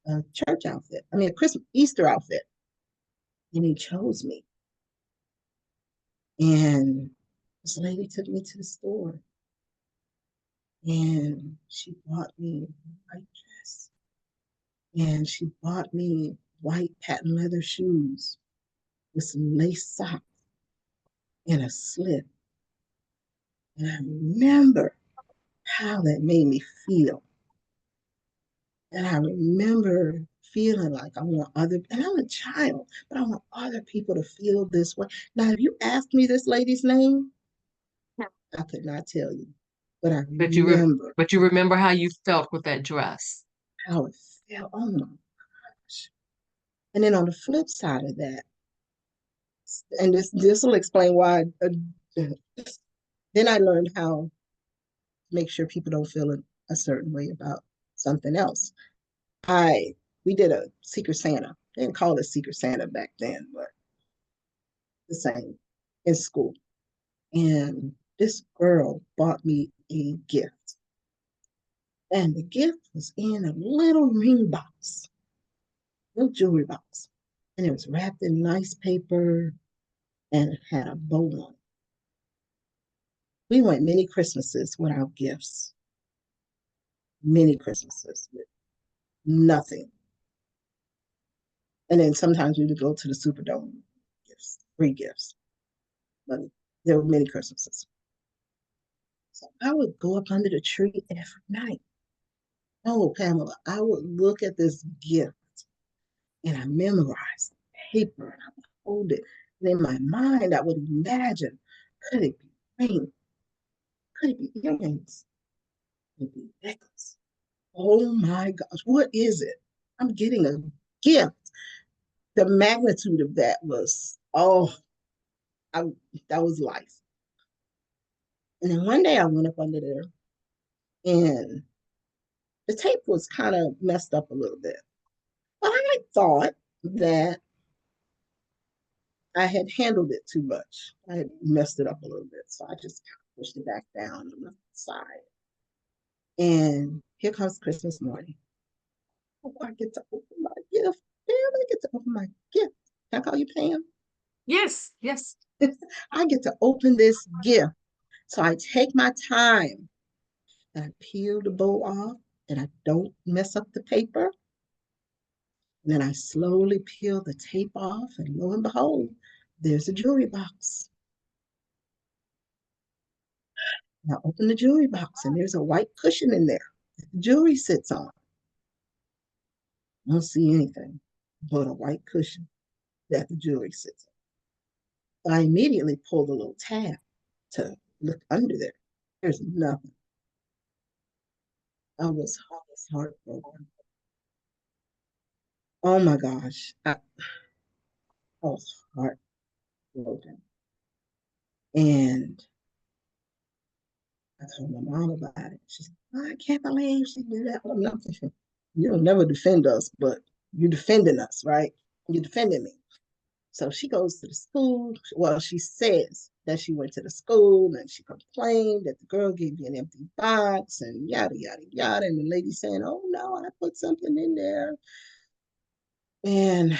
a church outfit. I mean, a Christmas Easter outfit. And he chose me. And this lady took me to the store and she bought me a white dress and she bought me white patent leather shoes with some lace socks and a slip. And I remember how that made me feel. And I remember feeling like I want and I'm a child, but I want other people to feel this way. Now, if you asked me this lady's name, I could not tell you, but I But remember you remember how you felt with that dress. how it felt. Oh my gosh. And then on the flip side of that, and this will explain why. Then I learned how to make sure people don't feel a certain way about something else. I We did a Secret Santa. They didn't call it Secret Santa back then, but the same in school. And this girl bought me a gift. And the gift was in a little ring box, little jewelry box. And it was wrapped in nice paper and it had a bow on it. We went many Christmases without gifts, many Christmases with nothing. And then sometimes we would go to the Superdome, gifts, free gifts. But there were many Christmases. So I would go up under the tree every night. Oh, Pamela, I would look at this gift and I memorized the paper and I would hold it. And in my mind, I would imagine, could it be rain? Could it be earrings? Could it be necklace? Oh my gosh, what is it? I'm getting a gift. The magnitude of that was, oh, I, that was life. And then one day I went up under there and the tape was kind of messed up a little bit. But I thought that I had handled it too much. I had messed it up a little bit. So I just kind of pushed it back down on the side. And here comes Christmas morning. Oh, I get to open my gift. Pam, I get to open my gift. Can I call you Pam? Yes, yes. I get to open this gift. So I take my time and I peel the bow off and I don't mess up the paper. And then I slowly peel the tape off, and lo and behold, there's a jewelry box. Now open the jewelry box, and there's a white cushion in there that the jewelry sits on. I don't see anything but a white cushion that the jewelry sits on. I immediately pull the little tab to look under there. There's nothing. I was heartbroken. Oh my gosh. I was heartbroken. And I told my mom about it. She's like, I can't believe she did that. Well, I'm thinking, you'll never defend us, but you're defending us, right? You're defending me. So she goes to the school. Well, she says that she went to the school and she complained that the girl gave you an empty box and yada, yada, yada. And the lady saying, oh, no, I put something in there. And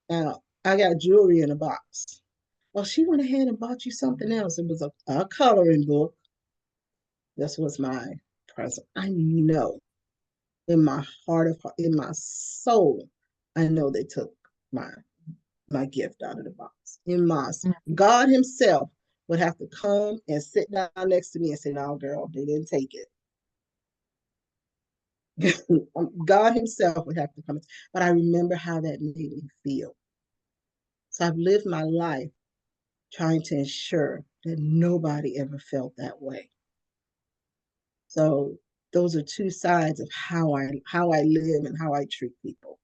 now I got jewelry in a box. Well, she went ahead and bought you something else. It was a coloring book. This was my present. I know in my heart of in my soul, I know they took my my gift out of the box. In my God Himself would have to come and sit down next to me and say, "No, girl, they didn't take it." God Himself would have to come. But I remember how that made me feel. So I've lived my life trying to ensure that nobody ever felt that way. So those are two sides of how I live and how I treat people.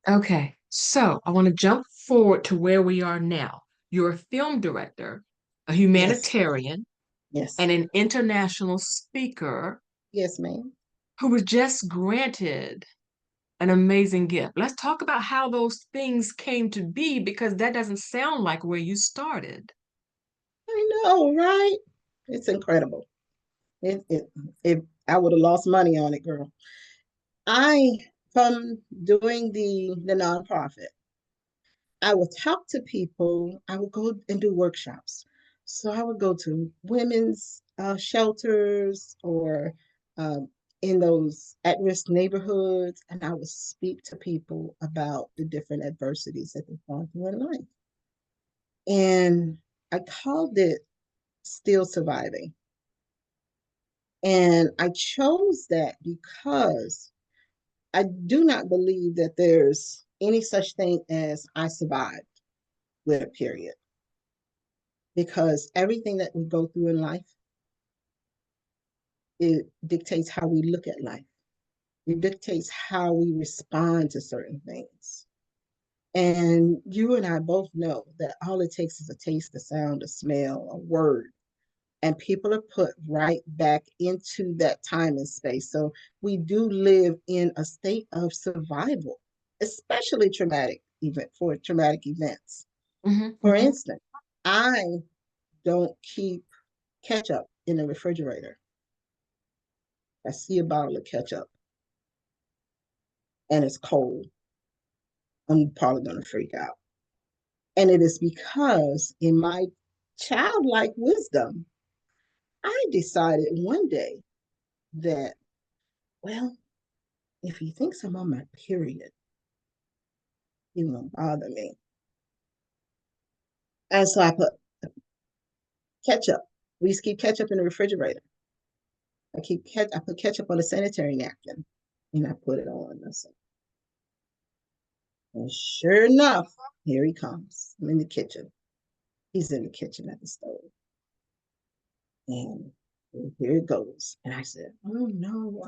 Okay, so I want to jump forward to where we are now. You're a film director, a Yes, humanitarian, yes, and an international speaker yes, ma'am. who was just granted an amazing gift. Let's talk about how those things came to be because that doesn't sound like where you started. I know, right? It's incredible. It, it, it I would have lost money on it, girl. I from doing the nonprofit, I would talk to people. I would go and do workshops. So I would go to women's shelters or um, in those at-risk neighborhoods, and I would speak to people about the different adversities that they've gone through in life. And I called it Still Surviving. And I chose that because I do not believe that there's any such thing as I survived with a period. Because everything that we go through in life, it dictates how we look at life. It dictates how we respond to certain things. And you and I both know that all it takes is a taste, a sound, a smell, a word, and people are put right back into that time and space. So we do live in a state of survival, especially traumatic events. Hmm, For hmm. instance, I don't keep ketchup in the refrigerator. I see a bottle of ketchup and it's cold. I'm probably going to freak out. And it is because in my childlike wisdom, I decided one day that, well, if he thinks I'm on my period, he won't bother me. And so I put ketchup. We used to keep ketchup in the refrigerator. I put ketchup on a sanitary napkin and I put it on. And sure enough, here he comes. I'm in the kitchen. He's in the kitchen at the stove. And here it goes. And I said, oh no,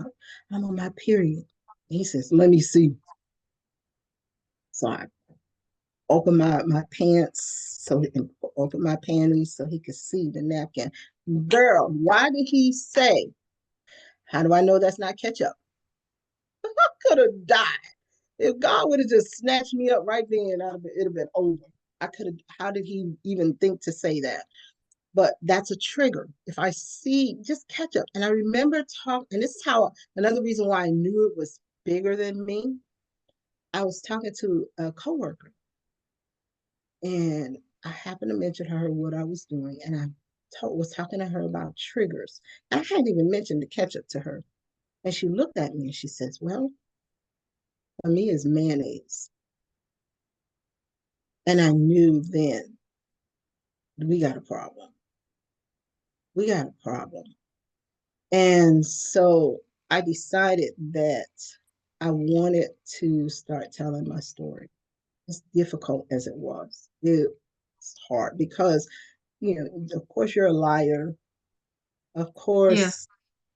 I'm on my period. And he says, let me see. So I opened my pants so he can open my panties so he could see the napkin. Girl, why did he say, how do I know that's not ketchup? I could have died. If God would have just snatched me up right then, it'd have been over. I could have, how did he even think to say that? But that's a trigger. If I see just ketchup, and I remember talking, and this is how another reason why I knew it was bigger than me. I was talking to a coworker, and I happened to mention to her what I was doing, and I was talking to her about triggers. I hadn't even mentioned the ketchup to her, and she looked at me and she says, "Well, for me, it's mayonnaise." And I knew then we got a problem. We got a problem. And so I decided that I wanted to start telling my story. As difficult as it was, it's hard because, of course, you're a liar. Of Yeah. course,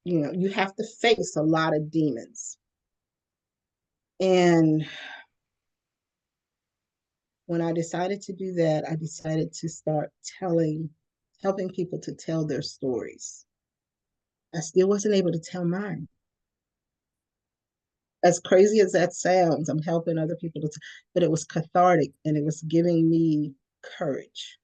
you have to face a lot of demons. And when I decided to do that, I decided to start helping people to tell their stories. I still wasn't able to tell mine. As crazy as that sounds, I'm helping other people but it was cathartic and it was giving me courage.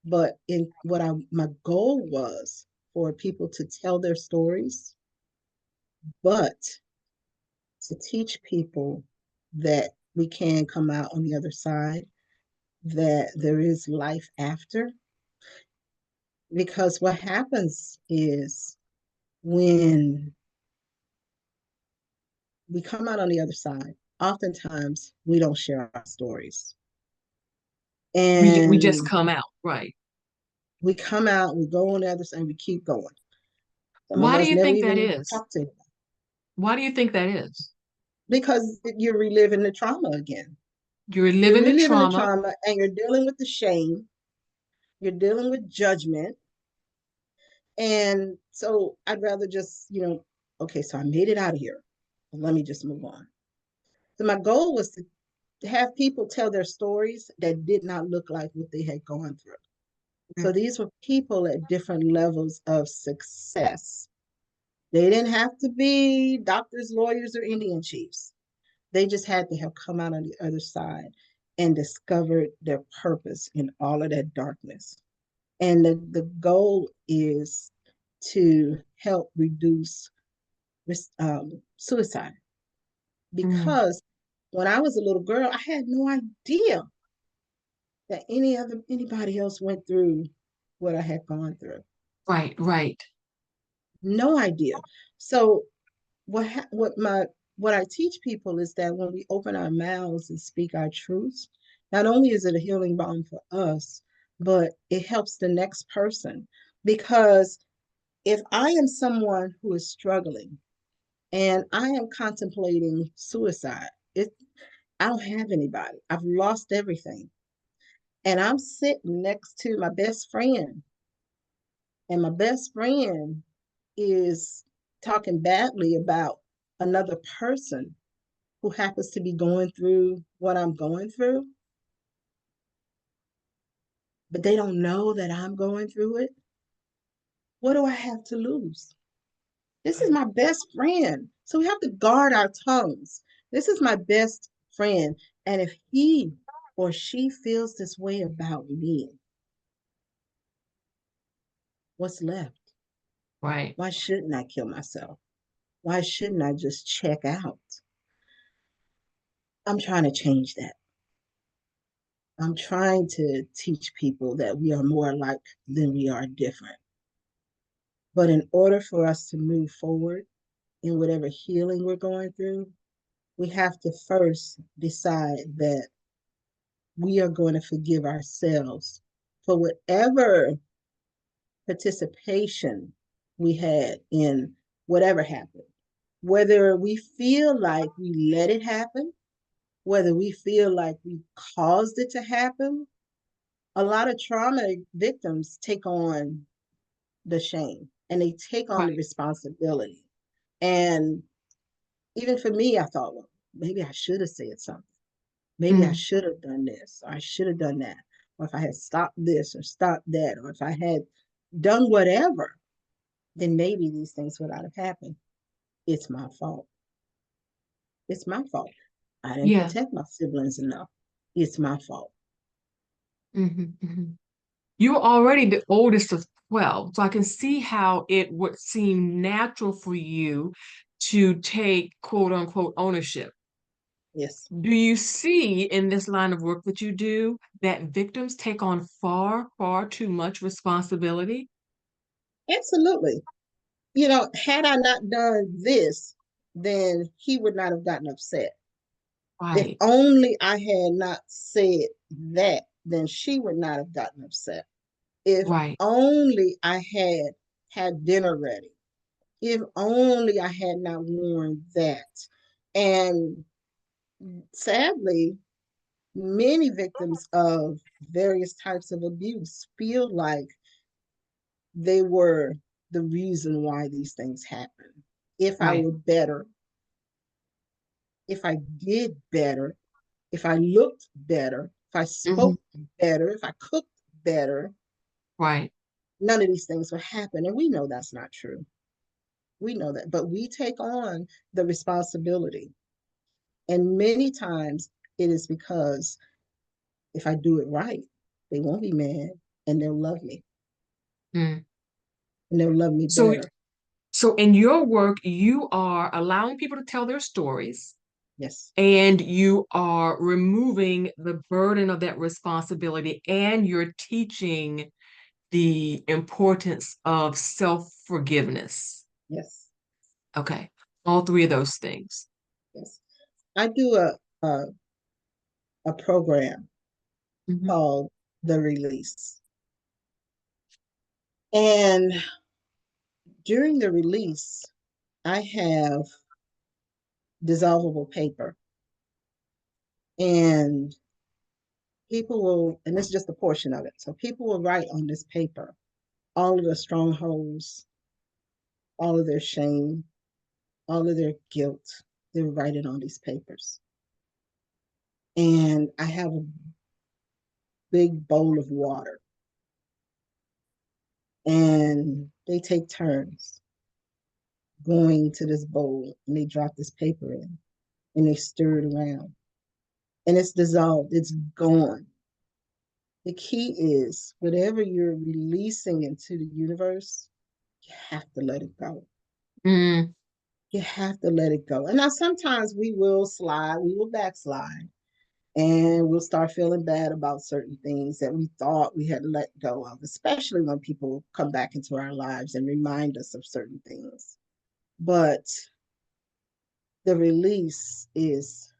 But in what my goal was for people to tell their stories, but to teach people that we can come out on the other side, that there is life after. Because what happens is when we come out on the other side, oftentimes we don't share our stories. We just And come out, right? we come out, we go on the other side, and we keep going. Some of Why do us you never think that even is? talk to them Why do you think that is? because you're reliving the trauma again. You're You're living the reliving the trauma, trauma and you're dealing with the shame, you're dealing with judgment. And so I'd rather just, okay, so I made it out of here. Let me just move on. So my goal was to have people tell their stories that did not look like what they had gone through. So these were people at different levels of success. They didn't have to be doctors, lawyers, or Indian chiefs. They just had to have come out on the other side and discovered their purpose in all of that darkness. And the goal is to help reduce suicide. mm, Because when I was a little girl, I had no idea that anybody else went through what I had gone through. right, right. No idea. So what I teach people is that when we open our mouths and speak our truths, not only is it a healing balm for us, but it helps the next person. Because if I am someone who is struggling and I am contemplating suicide, I don't have anybody. I've lost everything. And I'm sitting next to my best friend, and my best friend is talking badly about another person who happens to be going through what I'm going through, but they don't know that I'm going through it. What do I have to lose? This is my best friend. So we have to guard our tongues. This is my best friend. And if he or she feels this way about me, what's left? Right. Why shouldn't I kill myself? Why shouldn't I just check out? I'm trying to change that. I'm trying to teach people that we are more alike than we are different. But in order for us to move forward in whatever healing we're going through, we have to first decide that we are going to forgive ourselves for whatever participation we had in whatever happened. Whether we feel like we let it happen, whether we feel like we caused it to happen. A lot of trauma victims take on the shame and they take on the Right. responsibility. And even for me, I thought, well, maybe I should have said something. Maybe I Mm, should have done this, or I should have done that. Or if I had stopped this or stopped that, or if I had done whatever, then maybe these things would not have happened. It's my fault. It's my fault. I didn't yeah. protect my siblings enough. It's my fault. Hmm. You're already the oldest of 12, so I can see how it would seem natural for you to take quote unquote ownership. Yes, Do you see in this line of work that you do that victims take on far, far too much responsibility? absolutely. Had I not done this, then he would not have gotten upset. If Right, only I had not said that, then she would not have gotten upset. If right. only I had dinner ready. If only I had not worn that. And sadly, many victims of various types of abuse feel like they were the reason why these things happen. If I Right. were better, if I did better, if I looked better, if I Hmm. spoke better, if I cooked better, Right. none of these things would happen. And we know that's not true. We know that. But we take on the responsibility. And many times it is because if I do it right, they won't be mad and they'll love me Mm. and they'll love me So, better. so in your work, you are allowing people to tell their stories Yes, and you are removing the burden of that responsibility and you're teaching the importance of self-forgiveness. yes, Okay. All three of those things. yes. I do a program Mhm. called The Release. And during the release, I have dissolvable paper and people will, and this is just a portion of it. So people will write on this paper all of the strongholds, all of their shame, all of their guilt. They will write it on these papers. And I have a big bowl of water and they take turns going to this bowl and they drop this paper in and they stir it around and it's dissolved, it's gone. The key is whatever you're releasing into the universe, you have to let it go. Mm, You have to let it go. And now sometimes we will slide, we will backslide, and we'll start feeling bad about certain things that we thought we had let go of, especially when people come back into our lives and remind us of certain things. But the release is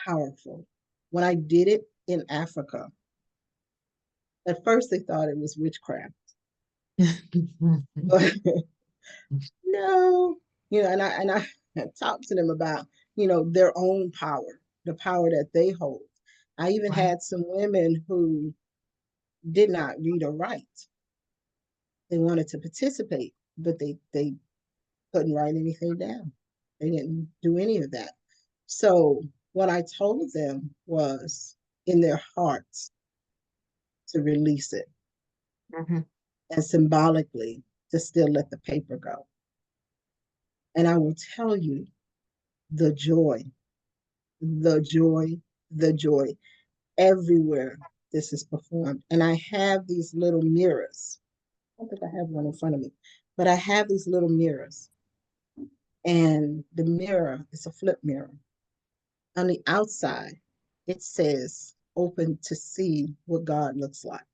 powerful. When I did it in Africa, at first they thought it was witchcraft, but no, and I talked to them about, their own power, the power that they hold. I even right. had some women who did not read or write. They wanted to participate, but they couldn't write anything down. They didn't do any of that. So what I told them was in their hearts to release it Mhm. and symbolically to still let the paper go. And I will tell you the joy, the joy, the joy everywhere this is performed. And I have these little mirrors. I don't think I have one in front of me, but I have these little mirrors. And the mirror is a flip mirror. On the outside, it says open to see what God looks like.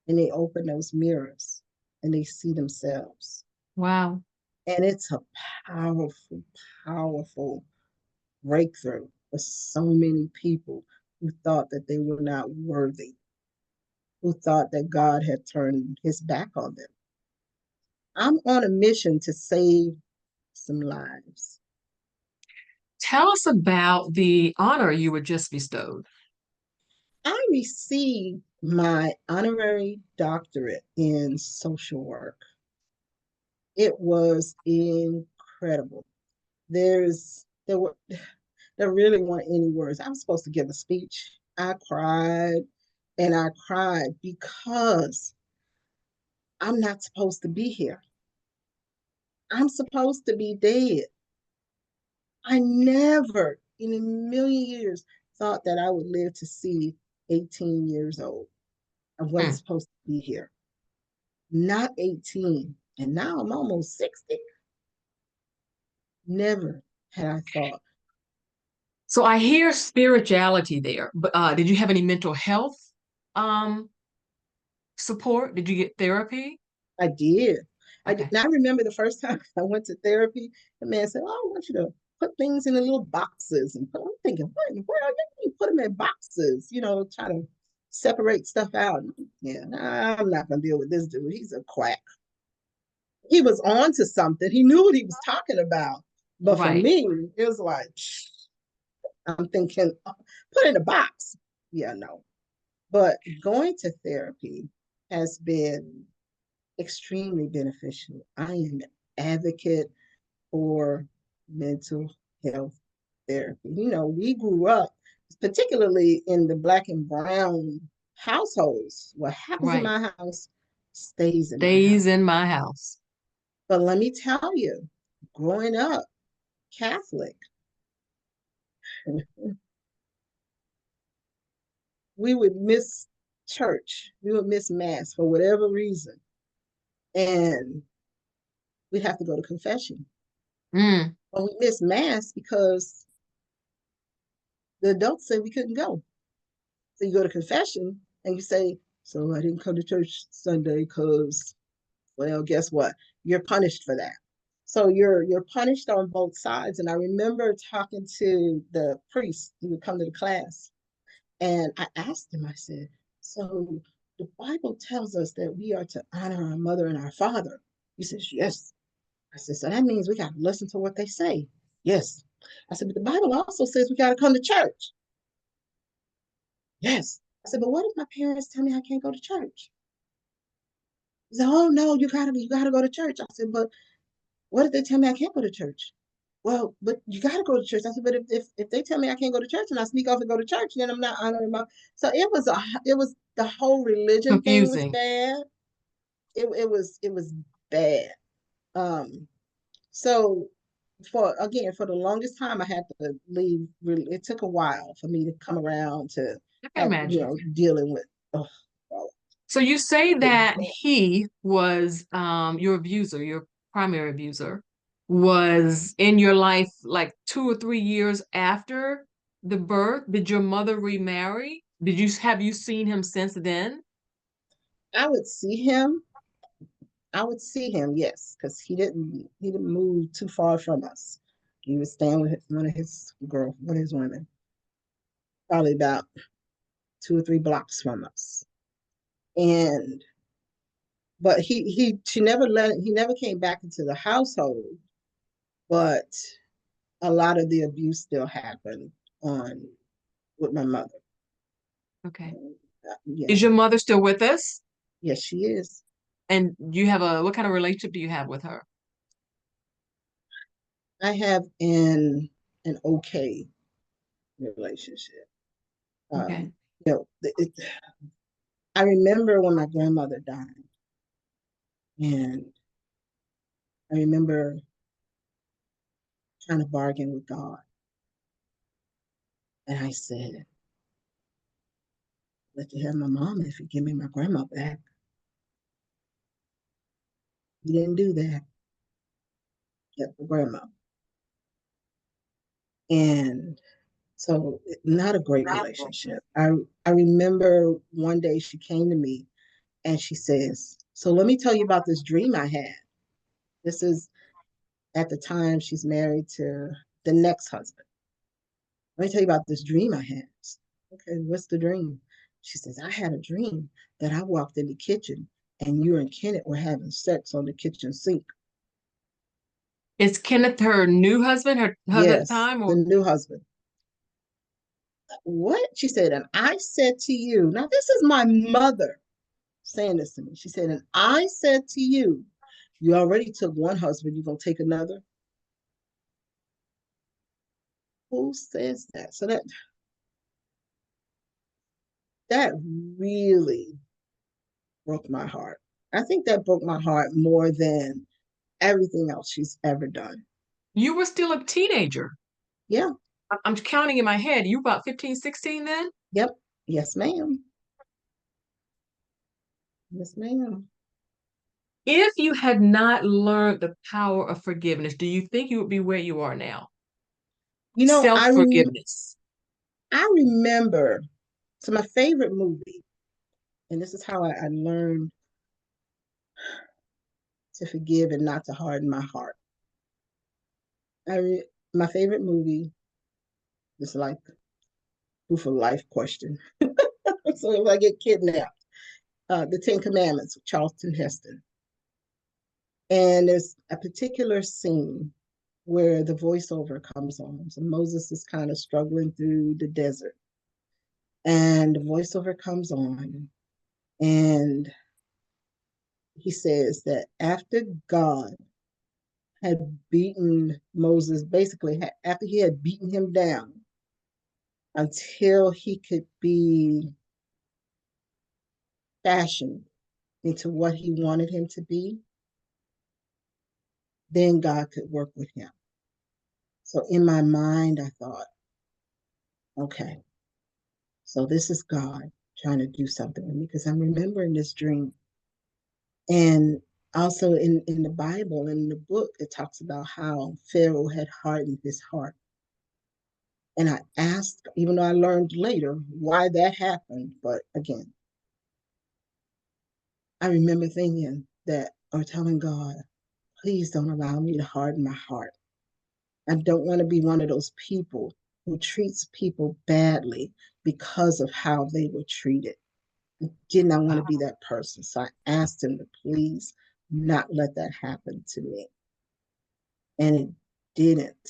And they open those mirrors and they see themselves. Wow. And it's a powerful, powerful breakthrough for so many people who thought that they were not worthy, who thought that God had turned his back on them. I'm on a mission to save some lives. Tell us about the honor you were just bestowed. I received my honorary doctorate in social work. It was incredible. There were there really weren't any words. I was supposed to give a speech. I cried and I cried because I'm not supposed to be here. I'm supposed to be dead. I never in a million years thought that I would live to see 18 years old of what is Mm. supposed to be here. Not 18. And now I'm almost 60. Never had I thought. So I hear spirituality there, but did you have any mental health um, support? Did you get therapy? I did. I did. Okay. And I remember the first time I went to therapy, the man said, "Oh, I want you to put things in the little boxes." And I'm thinking, what in the world? You put them in boxes, try to separate stuff out. Yeah, nah, I'm not going to deal with this dude. He's a quack. He was on to something. He knew what he was talking about. But for Right. me, it was like, I'm thinking, put in a box. Yeah, no. But going to therapy has been extremely beneficial. I am an advocate for mental health therapy. We grew up, particularly in the Black and brown households. What happens in Right. my house stays in my Stays house. in my house. But let me tell you, growing up Catholic, we would miss church, we would miss mass for whatever reason, and we'd have to go to confession. Mm. But we missed mass because the adults said we couldn't go. So you go to confession and you say, "So I didn't come to church Sunday because, well, guess what? You're punished for that." So you're punished on both sides. And I remember talking to the priest who would come to the class, and I asked him, I said, "So the Bible tells us that we are to honor our mother and our father." He says, "Yes." I said, "So that means we got to listen to what they say." "Yes." I said, "But the Bible also says we got to come to church." "Yes." I said, "But what if my parents tell me I can't go to church?" He said, "Oh no, you gotta go to church." I said, "But what if they tell me I can't go to church?" "Well, but you gotta go to church." I said, "But if they tell me I can't go to church and I sneak off and go to church, then I'm not honoring my." So it was the whole religion thing was Confusing. bad. It was bad. Um, so for the longest time I had to leave. Really, it took a while for me to come around to I can have imagine. dealing with. Oh, So you say that he was your abuser, your primary abuser, was in your life like 2 or 3 years after the birth. Did your mother remarry? Have you seen him since then? I would see him. I would see him, yes, because he didn't move too far from us. He was staying with one of his women, probably about 2 or 3 blocks from us. And but he never came back into the household, but a lot of the abuse still happened on with my mother. Okay. Yeah, Is your mother still with us? yes, she is. And what kind of relationship do you have with her? I have an okay relationship. Okay. Um, you know, I remember when my grandmother died, and I remember trying to bargain with God. And I said, "Let you have my mom if you give me my grandma back." He didn't do that. Kept the grandma. And so not a great relationship. I remember one day she came to me and she says, "So let me tell you about this dream I had." This is at the time she's married to the next husband. "Let me tell you about this dream I had." "Okay, what's the dream?" She says, "I had a dream that I walked in the kitchen and you and Kenneth were having sex on the kitchen sink." Is Kenneth her new husband, her husband at the Yes, time, the or new husband. What? She said, and I said to you, now this is my mother saying this to me. She said, and I said to you, you already took one husband, you're going to take another? Who says that? So that really broke my heart. I think that broke my heart more than everything else she's ever done. You were still a teenager. Yeah. I'm counting in my head. You about 15, 16 then? Yep. Yes, ma'am. Yes, ma'am. If you had not learned the power of forgiveness, do you think you would be where you are now? You know, Self-forgiveness. I remember, so my favorite movie, and this is how I learned to forgive and not to harden my heart. My favorite movie is like proof of life question. So if I get kidnapped, the Ten Commandments with Charlton Heston. And there's a particular scene where the voiceover comes on. So Moses is kind of struggling through the desert. And the voiceover comes on, and he says that after God had beaten Moses, basically, after he had beaten him down until he could be fashioned into what he wanted him to be, then God could work with him. So in my mind, I thought, okay, so this is God trying to do something with me because I'm remembering this dream. And also in the Bible, in the book, it talks about how Pharaoh had hardened his heart. And I asked, even though I learned later why that happened, but again, I remember thinking that, or telling God, please don't allow me to harden my heart. I don't want to be one of those people who treats people badly because of how they were treated. I did not want to be that person. So I asked him to please not let that happen to me. And it didn't.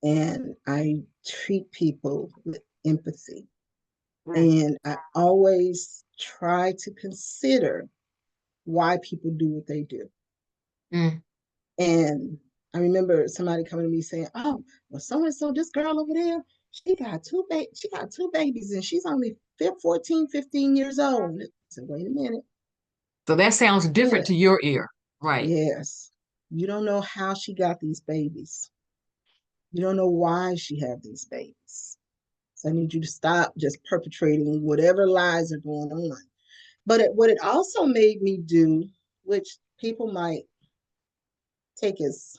And I treat people with empathy. Mm, And I always try to consider why people do what they do. mm. And I remember somebody coming to me saying, "Oh, well, so and so, this girl over there, she got two babies, and she's only 14, 15 years old." I said, "Wait a minute, So that sounds wait a different minute. to your ear. Right. Yes, you don't know how she got these babies. You don't know why she had these babies. So I need you to stop just perpetrating whatever lies are going on." But what it also made me do, which people might take as,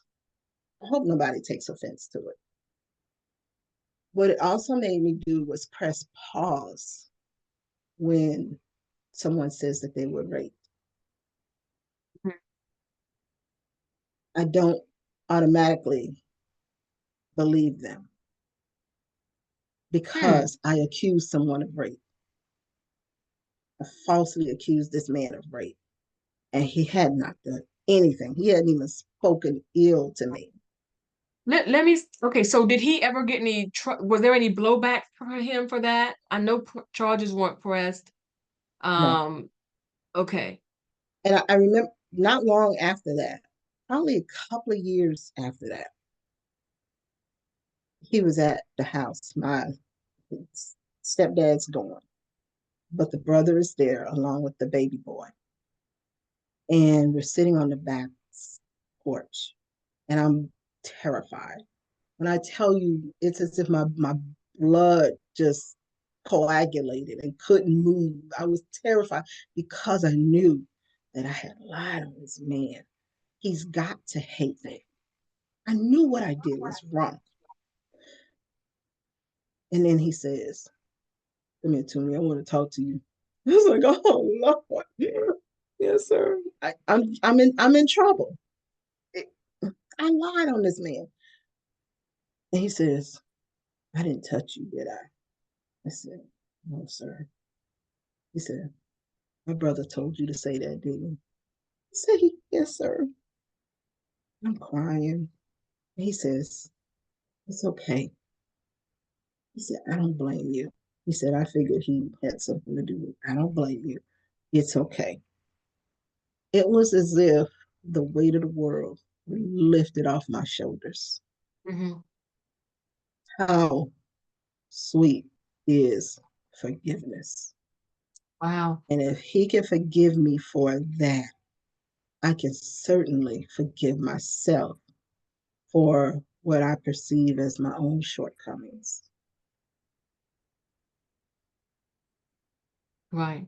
I hope nobody takes offense to it. What it also made me do was press pause when someone says that they were raped. I don't automatically believe them Hmm. because I accuse someone of rape. I falsely accused this man of rape, and he had not done anything. He hadn't even spoken ill to me. Let me, okay, so did he ever get any, was there any blowback for him for that? I know charges weren't pressed. No. Um, okay. And I remember not long after that, probably a couple of years after that, he was at the house. My stepdad's gone, but the brother is there along with the baby boy. And we're sitting on the back porch, and I'm terrified. When I tell you, it's as if my blood just coagulated and couldn't move. I was terrified because I knew that I had lied on this man. He's got to hate me. I knew what I did was wrong. And then he says, "Come here to me. I want to talk to you." I was like, "Oh Lord, yes, sir. I'm in trouble. I lied on this man." And he says, "I didn't touch you, did I?" I said, "No, sir." He said, "My brother told you to say that, didn't he?" I said, "Yes, sir." I'm crying. He says, "It's okay. He said, I don't blame you. He said, I figured he had something to do with it. I don't blame you. It's okay. It was as if the weight of the world lifted off my shoulders. Hmm. How sweet is forgiveness? Wow. And if he can forgive me for that, I can certainly forgive myself for what I perceive as my own shortcomings. Right.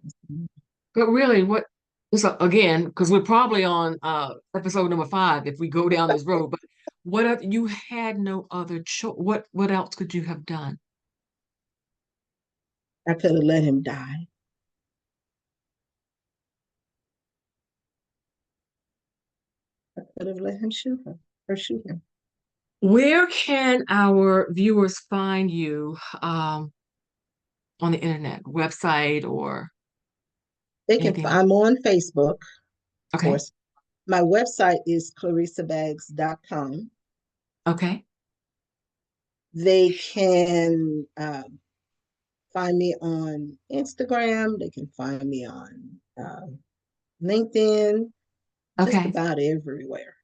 But really, again, because we're probably on episode number 5 if we go down this road, but you had no other choice. What else could you have done? I could have let him die. I could have let him shoot him or shoot him. Where can our viewers find you on the internet, website or anything like I'm on Facebook, of Okay. course. My website is claresabaggs.com. Okay. They can find me on Instagram. They can find me on LinkedIn, just Okay. about everywhere.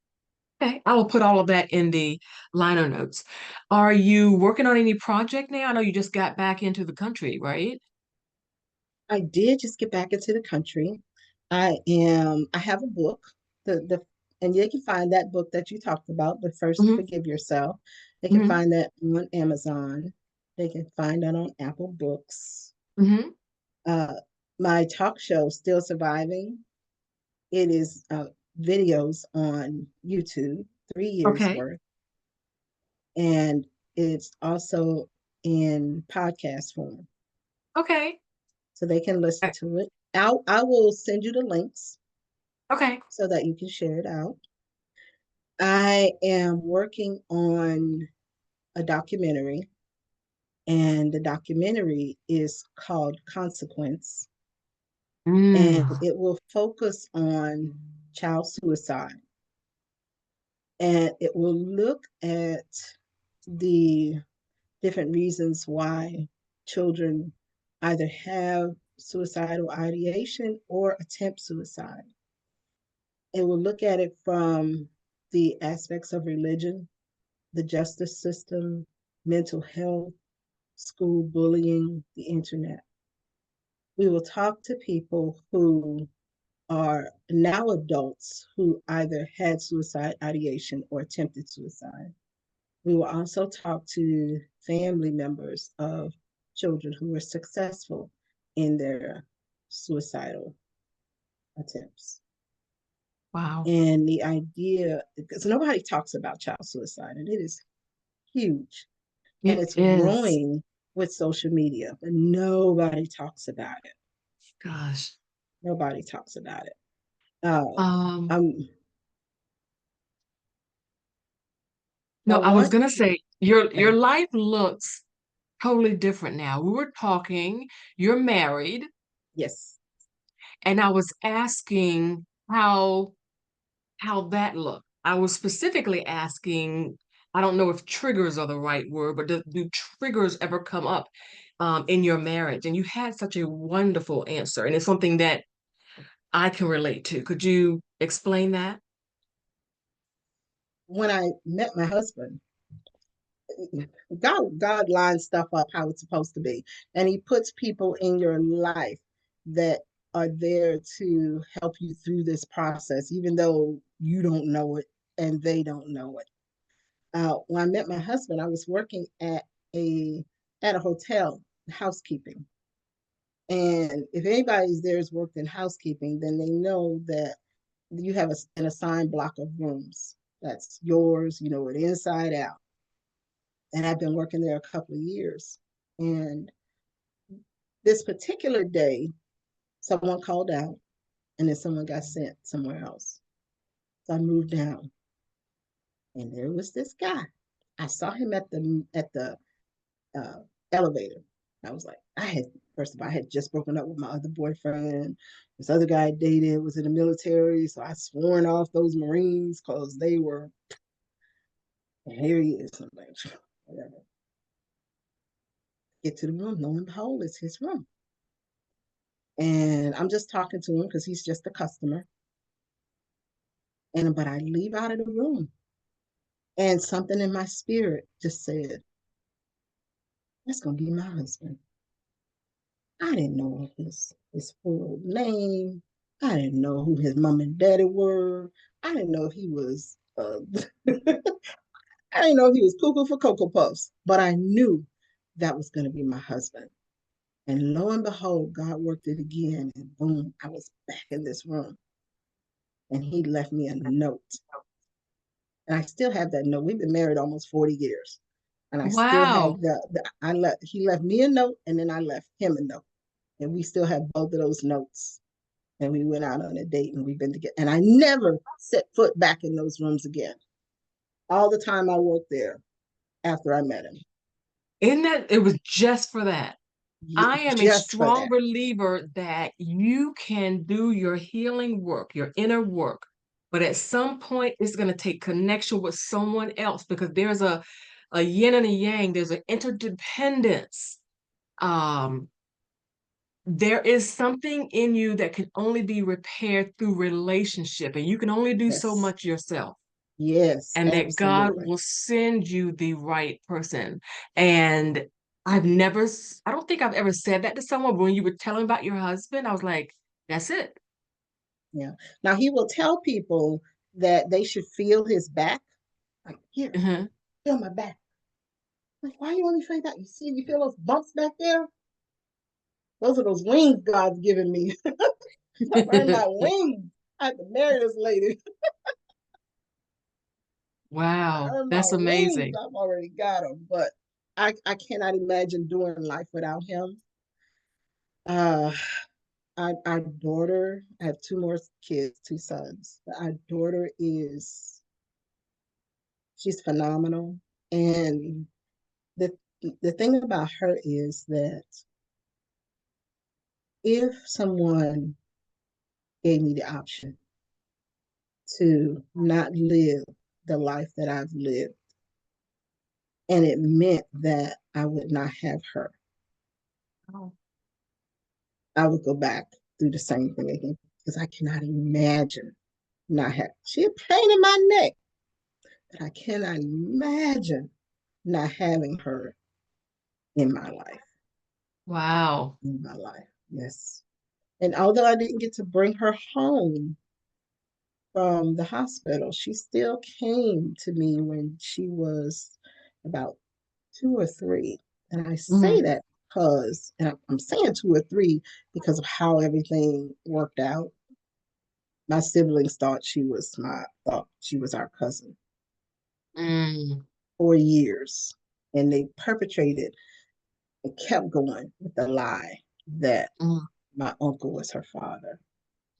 Okay. I will put all of that in the liner notes. Are you working on any project now? I know you just got back into the country, right? I did just get back into the country. I have a book, the and they can find that book that you talked about, but first Hmm. forgive yourself. They can Hmm. find that on Amazon. They can find that on Apple Books. Hmm. Uh, my talk show, Still Surviving, it is videos on YouTube, 3 years Okay. worth, and it's also in podcast form, Okay. so they can listen to it. I will send you the links Okay. so that you can share it out. I am working on a documentary, and the documentary is called Consequence, and Mm. it will focus on child suicide, and it will look at the different reasons why children either have suicidal ideation or attempt suicide. It will look at it from the aspects of religion, the justice system, mental health, school bullying, the internet. We will talk to people who are now adults who either had suicide ideation or attempted suicide. We will also talk to family members of children who were successful in their suicidal attempts. Wow. And the idea, because nobody talks about child suicide, and it is huge. And It it's is. growing with social media, but nobody talks about it. Gosh. Nobody talks about it. Uh, Um, I'm, I no, I was want, gonna say your okay, life looks totally different now. We were talking, you're married, yes. and I was asking how that looked. I was specifically asking, I don't know if triggers are the right word, but do triggers ever come up in your marriage? And you had such a wonderful answer, and it's something that I can relate to. Could you explain that? When I met my husband, God lines stuff up how it's supposed to be. And he puts people in your life that are there to help you through this process, even though you don't know it and they don't know it. When I met my husband, I was working a at a hotel, housekeeping. And if anybody's there has worked in housekeeping, then they know that you have an assigned block of rooms. That's yours, you know it inside out. And I've been working there a couple of years. And this particular day, someone called out, and then someone got sent somewhere else. So I moved down, and there was this guy. I saw him at the uh, elevator. I was like, first of all, I had just broken up with my other boyfriend. This other guy I dated was in the military, so I sworn off those Marines because they were. And here he is. I'm like, whatever. Get to the room, lo and behold, it's his room. And I'm just talking to him because he's just a customer. And but I leave out of the room, and something in my spirit just said, "That's gonna be my husband." I didn't know his full name. I didn't know who his mom and daddy were. I didn't know if he was. I didn't know if he was cuckoo for cocoa puffs, but I knew that was going to be my husband. And lo and behold, God worked it again, and boom, I was back in this room. And he left me a note. And I still have that note. We've been married almost 40 years. And I still Wow. have he left me a note, and then I left him a note. And we still have both of those notes. And we went out on a date, and we've been together. And I never set foot back in those rooms again. All the time I worked there after I met him. Isn't that it was just for that? I am a Just for strong that. believer that you can do your healing work, your inner work, but at some point it's going to take connection with someone else because there's a yin and a yang, there's an interdependence. Um, there is something in you that can only be repaired through relationship, and you can only do so Yes. much yourself. Yes, And that God absolutely. will send you the right person. And I don't think I've ever said that to someone. But when you were telling about your husband, I was like, that's it. Yeah. Now he will tell people that they should feel his back. Like, here, Uh-huh. feel my back. Like, why you only feel that? You feel those bumps back there? Those are those wings God's given me. I earned my wings. I had to marry this lady. I Wow, earned my that's wings. amazing. I've already got them. But I cannot imagine doing life without him. Uh, our daughter, I have two more kids, two sons. Our daughter she's phenomenal. And the the thing about her is that if someone gave me the option to not live the life that I've lived, and it meant that I would not have her, Oh, I would go back through the same thing again because I cannot imagine not having. She a pain in my neck, but I cannot imagine not having her in my life. wow. In my life, yes. And although I didn't get to bring her home from the hospital, she still came to me when she was about 2 or 3. And I say Mhm. that because, and I'm saying 2 or 3 because of how everything worked out. My siblings thought she was our cousin Mm, for years. And they perpetrated and kept going with the lie that mm, my uncle was her father.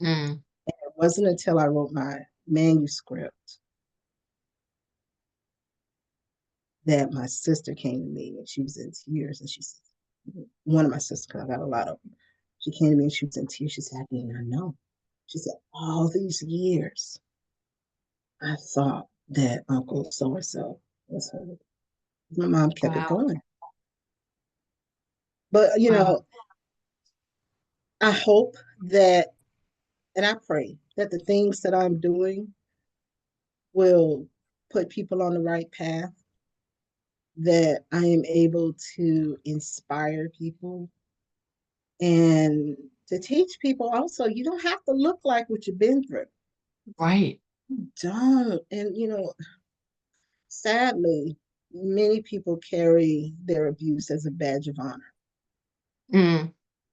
mm, It wasn't until I wrote my manuscript that my sister came to me and she was in tears and she said, one of my sisters, because I got a lot of them, she came to me and she was in tears. She said, I did not know. She said, all these years, I thought that Uncle so and so was her. My mom kept it wow, going. But, wow, I hope that, and I pray that the things that I'm doing will put people on the right path, that I am able to inspire people and to teach people also, you don't have to look like what you've been through. right. You don't. And, sadly, many people carry their abuse as a badge of honor. Mm,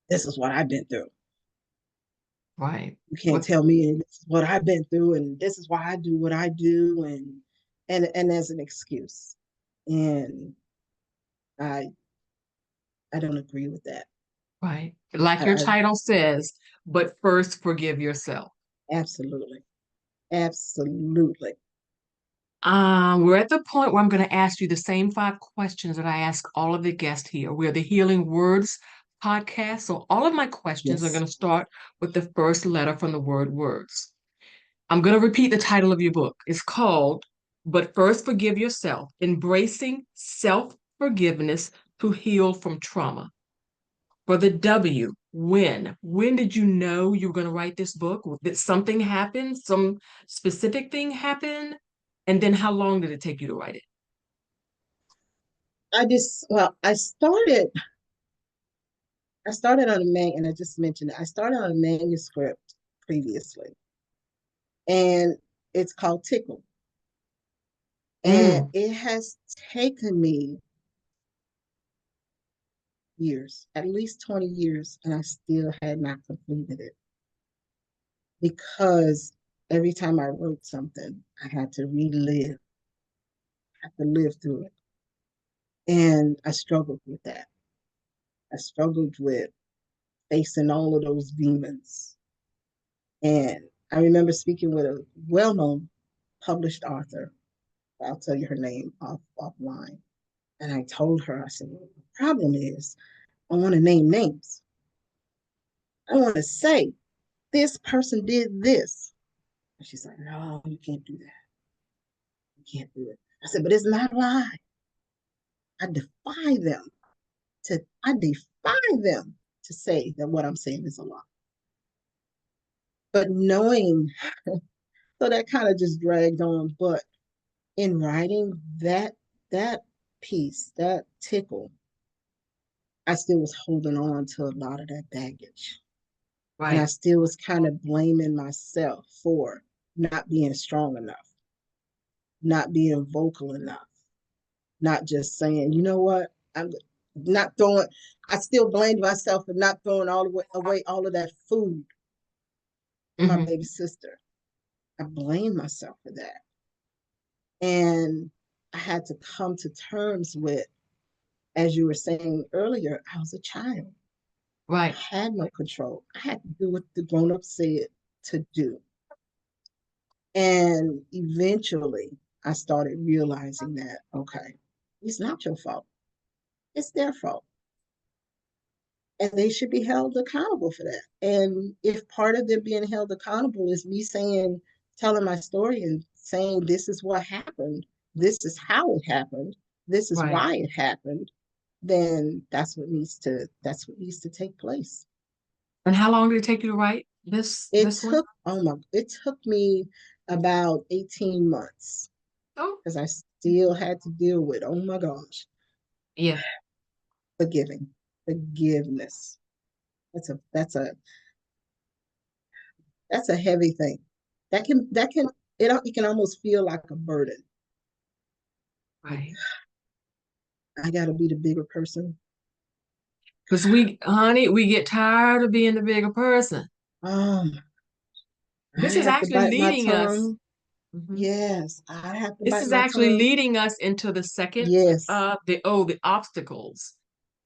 This is what I've been through. right. You can't What, tell me this is what I've been through, and this is why I do what I do, and as an excuse. And I I don't agree with that. right. Like your I title says, but first forgive yourself. absolutely, absolutely. We're at the point where I'm going to ask you the same 5 questions that I ask all of the guests here. We're the Healing Words podcast. So all of my questions are Yes. going to start with the first letter from the word words. I'm going to repeat the title of your book. It's called But First Forgive Yourself, Embracing Self-Forgiveness to heal from trauma. For the W, when? When did you know you were going to write this book? Did something happen? Some specific thing happen? And then how long did it take you to write it? Well, I started on a man, and I just mentioned it. I started on a manuscript previously, and it's called Tickle. And Mm, it has taken me years, at least 20 years, and I still had not completed it because every time I wrote something, I had to relive, I had to live through it. And I struggled with that. I struggled with facing all of those demons. And I remember speaking with a well known published author. I'll tell you her name offline. And I told her, I said, well, the problem is I want to name names. I want to say this person did this. And she's like, no, you can't do that. You can't do it. I said, but it's not a lie. I defy them I defy them to say that what I'm saying is a lie. But knowing, so that kind of just dragged on. But in writing that piece, that tickle, I still was holding on to a lot of that baggage. And I right. still was kind of blaming myself for not being strong enough, not being vocal enough, not just saying, you know what, I'm not throwing, I still blamed myself for not throwing all the way away all of that food for my Hmm. baby sister. I blamed myself for that. And I had to come to terms with, as you were saying earlier, I was a child. I Right. had no control. I had to do what the grown up said to do. And eventually I started realizing that, okay, it's not your fault. It's their fault. And they should be held accountable for that. And if part of them being held accountable is me saying, telling my story and saying, this is what happened, this is how it happened, this is Right. why it happened, then that's what needs to take place. And how long did it take you to write this one? It took me about 18 months Oh, because I still had to deal with, oh my gosh, yeah. forgiving, forgiveness. That's a heavy thing. It can almost feel like a burden. Like Right. I gotta be the bigger person. Because honey, we get tired of being the bigger person. Um, I This is have to actually bite my leading us. tongue. Mhm. Yes, I have to This bite is my actually tongue. leading us into the second, Yes, the obstacles.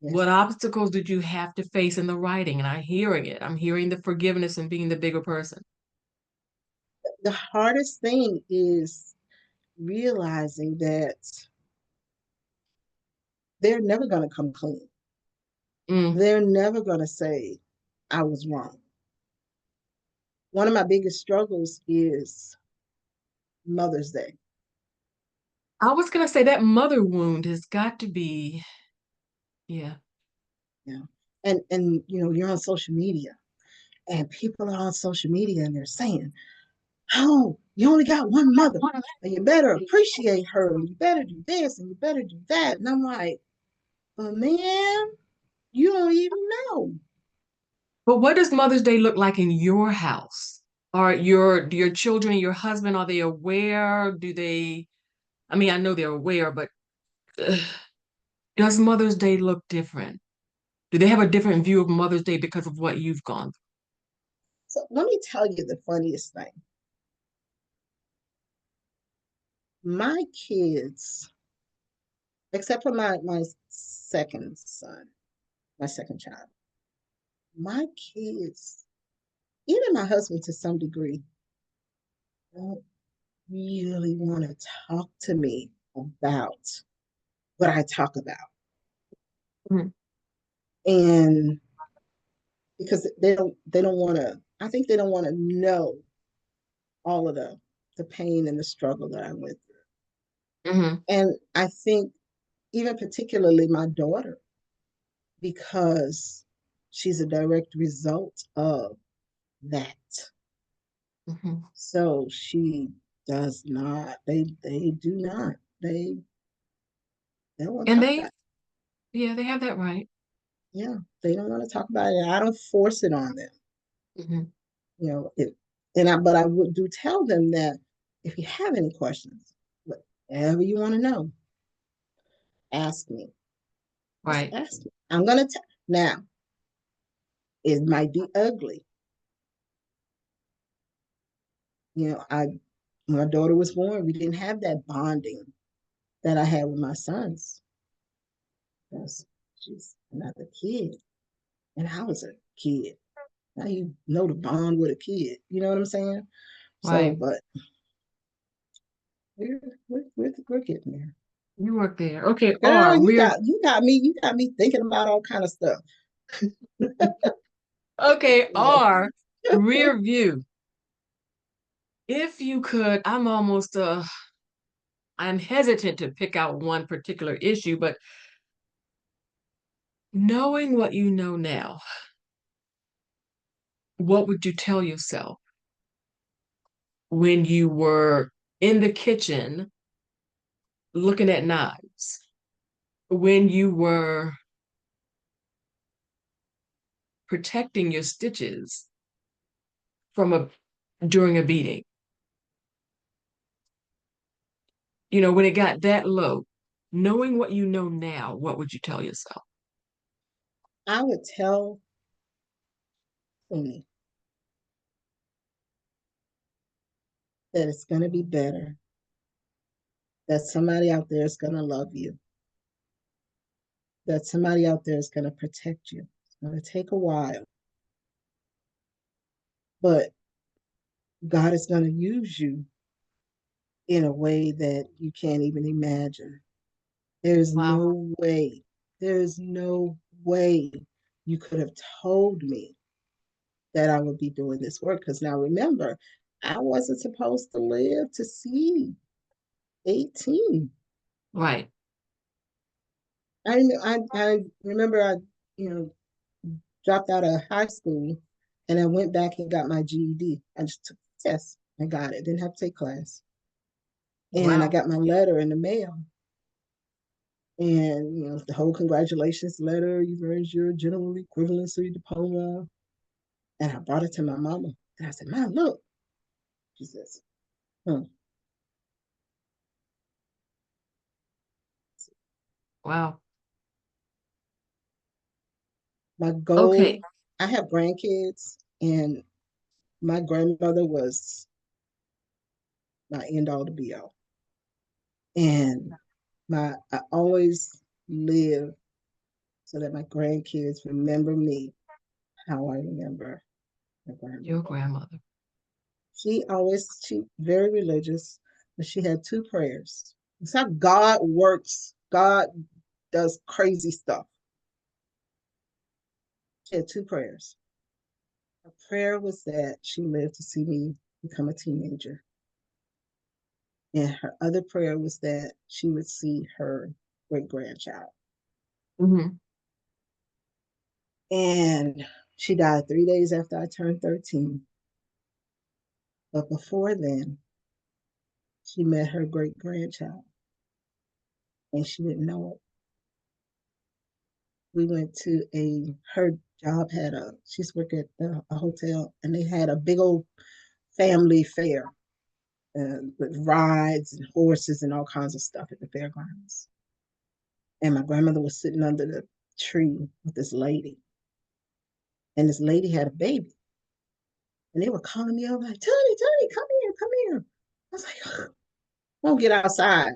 What yes. obstacles did you have to face in the writing? And I'm hearing it. I'm hearing the forgiveness and being the bigger person. The hardest thing is realizing that they're never gonna come clean. Mm. They're never gonna say I was wrong. One of my biggest struggles is Mother's Day. I was gonna say that mother wound has got to be, yeah. You know, and you're on social media, and people are on social media, and they're saying, "Oh, you only got one mother, and you better appreciate her, and you better do this, and you better do that." And I'm like, "But man, you don't even know." But what does Mother's Day look like in your house? Are do your children, your husband, are they aware? Do they, I mean, I know they're aware, but ugh, does Mother's Day look different? Do they have a different view of Mother's Day because of what you've gone So let me tell you the funniest thing. My kids, except for my second son, my second child, my kids, even my husband to some degree, don't really want to talk to me about what I talk about. through? And because they don't want to, I think they don't want to know all of the pain and the struggle that I went through. Mm-hmm. And I think even particularly my daughter. because she's a direct result of that. Hmm. So she does not, they do not, they don't want to And talk they, about it. yeah, they have that right. Yeah, they don't want to talk about it. I don't force it on them. Hmm. You know, but I would do tell them that if you have any questions, whatever you want to know, ask me. Just Right. ask me. I'm gonna tell now. It might be ugly. You know, I when my daughter was born, we didn't have that bonding that I had with my sons. Because she's another kid, and I was a kid. Now you know the bond with a kid. You know what I'm saying? So, Right. but we're getting there. You work there. Okay. Girl, you got me thinking about all kind of stuff. Okay. Yeah. R, rear view. If you could, I'm hesitant to pick out one particular issue, but knowing what you know now, what would you tell yourself when you were in the kitchen looking at knives, when you were protecting your stitches from a during a beating? When it got that low, knowing what you know now, what would you tell yourself? I would tell me that it's going to be better, that somebody out there is going to love you, that somebody out there is going to protect you. It's going to take a while, but God is going to use you in a way that you can't even imagine. There's Wow. no way, there's no way you could have told me that I would be doing this work. Because now remember, I wasn't supposed to live to see 18. Right. I remember you know, dropped out of high school and I went back and got my GED. I just took the test and got it. Didn't have to take class. And I Wow. got my letter in the mail. And the whole congratulations letter, you've earned your general equivalency diploma. And I brought it to my mama. And I said, Mom, look. She says, hmm. Wow. My Okay. goal, I have grandkids, and my grandmother was my end all to be all. And I always live so that my grandkids remember me how I remember my Your grandmother. grandmother. She very religious, but she had two prayers. It's how God works. God does crazy stuff. She had two prayers. Her prayer was that she lived to see me become a teenager. And her other prayer was that she would see her great grandchild. Hmm. And she died 3 days after I turned 13. But before then, she met her great grandchild and she didn't know it. We went to her job had she's worked at a hotel and they had a big old family fair with rides and horses and all kinds of stuff at the fairgrounds. And my grandmother was sitting under the tree with this lady. And this lady had a baby. And they were calling me over like, Tony, come here, come here. I was like, we don't get outside.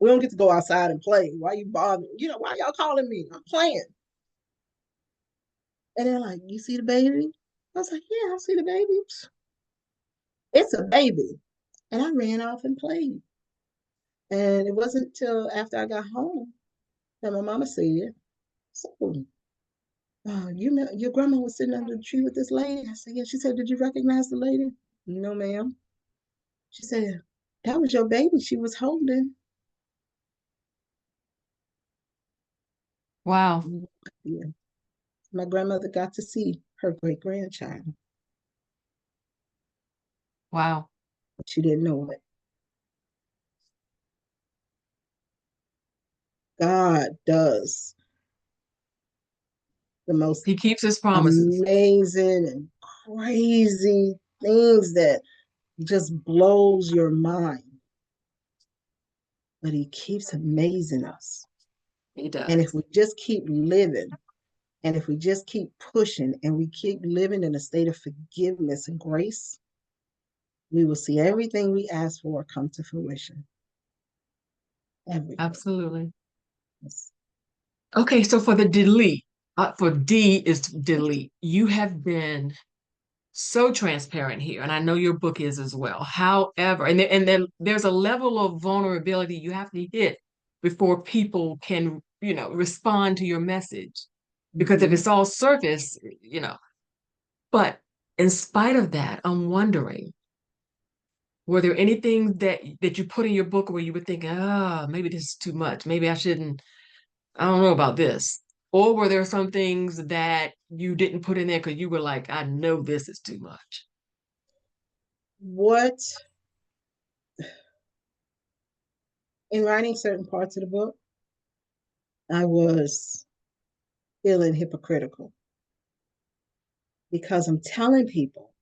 We don't get to go outside and play. Why you bothering? Why y'all calling me? I'm playing. And they're like, you see the baby? I was like, yeah, I see the baby. It's a baby. And I ran off and played. And it wasn't until after I got home that my mama said, so your grandma was sitting under the tree with this lady. I said, yeah. She said, did you recognize the lady? No, ma'am. She said, that was your baby she was holding. Wow. Yeah. My grandmother got to see her great grandchild, Wow. but she didn't know it. God does the most He keeps his promises. amazing and crazy things that just blows your mind. But he keeps amazing us. He And if does. we just keep living, and if we just keep pushing, and we keep living in a state of forgiveness and grace, we will see everything we ask for come to fruition. Everything. Absolutely. Yes. Okay, so for the delete, for D is delete. You have been so transparent here, and I know your book is as well. However, and then there's a level of vulnerability you have to hit before people can, respond to your message. Because if Mm-hmm. it's all surface, but in spite of that, I'm wondering, were there anything that you put in your book where you were thinking, maybe this is too much. Maybe I shouldn't, I don't know about this. Or were there some things that you didn't put in there because you were like, I know this is too much? What, in writing certain parts of the book, I was feeling hypocritical because I'm telling people,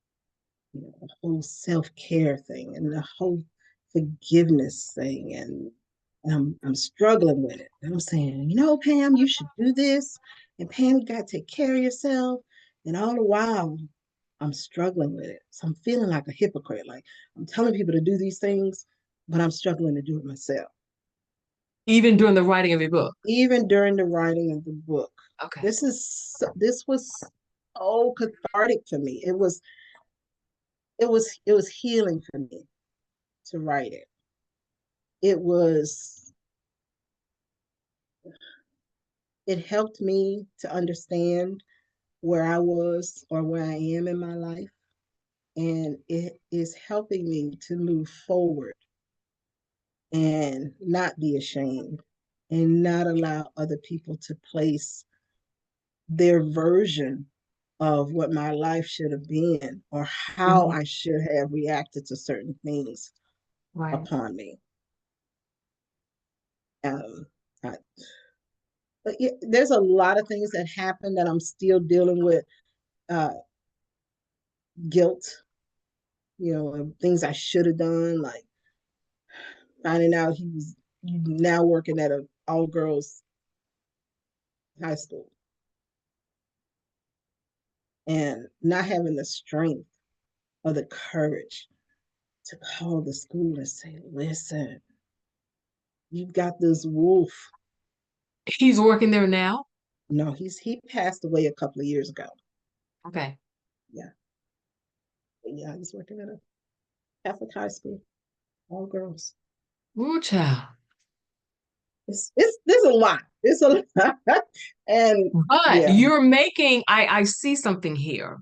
the whole self-care thing and the whole forgiveness thing, and I'm struggling with it. And I'm saying, Pam, you should do this, and Pam, you got to take care of yourself. And all the while, I'm struggling with it. So I'm feeling like a hypocrite. Like I'm telling people to do these things, but I'm struggling to do it myself. Even during the writing of your book. Even during the writing of the book, Okay. this was so cathartic for me. It was healing for me to write it. It was it helped me to understand where I was or where I am in my life, and it is helping me to move forward and not be ashamed and not allow other people to place their version of what my life should have been or how Mhm. I should have reacted to certain things Right. upon me. Um, I, but yeah, there's a lot of things that happen that I'm still dealing with, uh, guilt, things I should have done, like finding out he was now working at a all girls high school and not having the strength or the courage to call the school and say, listen, you've got this wolf. He's working there now? No, he passed away a couple of years ago. Okay. Yeah. Yeah, he's working at a Catholic high school, all girls. Ooh, child. It's there's a lot. It's a lot. And But yeah, you're making, I see something here.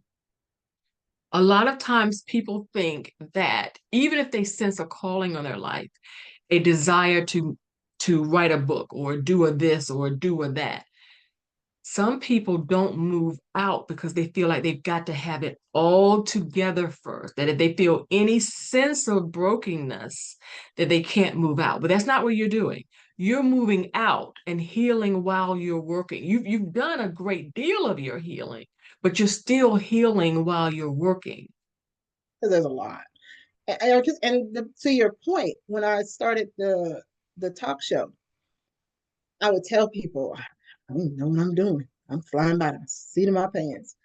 A lot of times people think that even if they sense a calling on their life, a desire to write a book or do a this or do a that, some people don't move out because they feel like they've got to have it all together first, that if they feel any sense of brokenness, that they can't move out. But that's not what you're doing. You're moving out and healing while you're working. You've done a great deal of your healing, but you're still healing while you're working. because there's a lot. To your point, when I started the talk show, I would tell people, I don't know what I'm doing. I'm flying by the seat of my pants.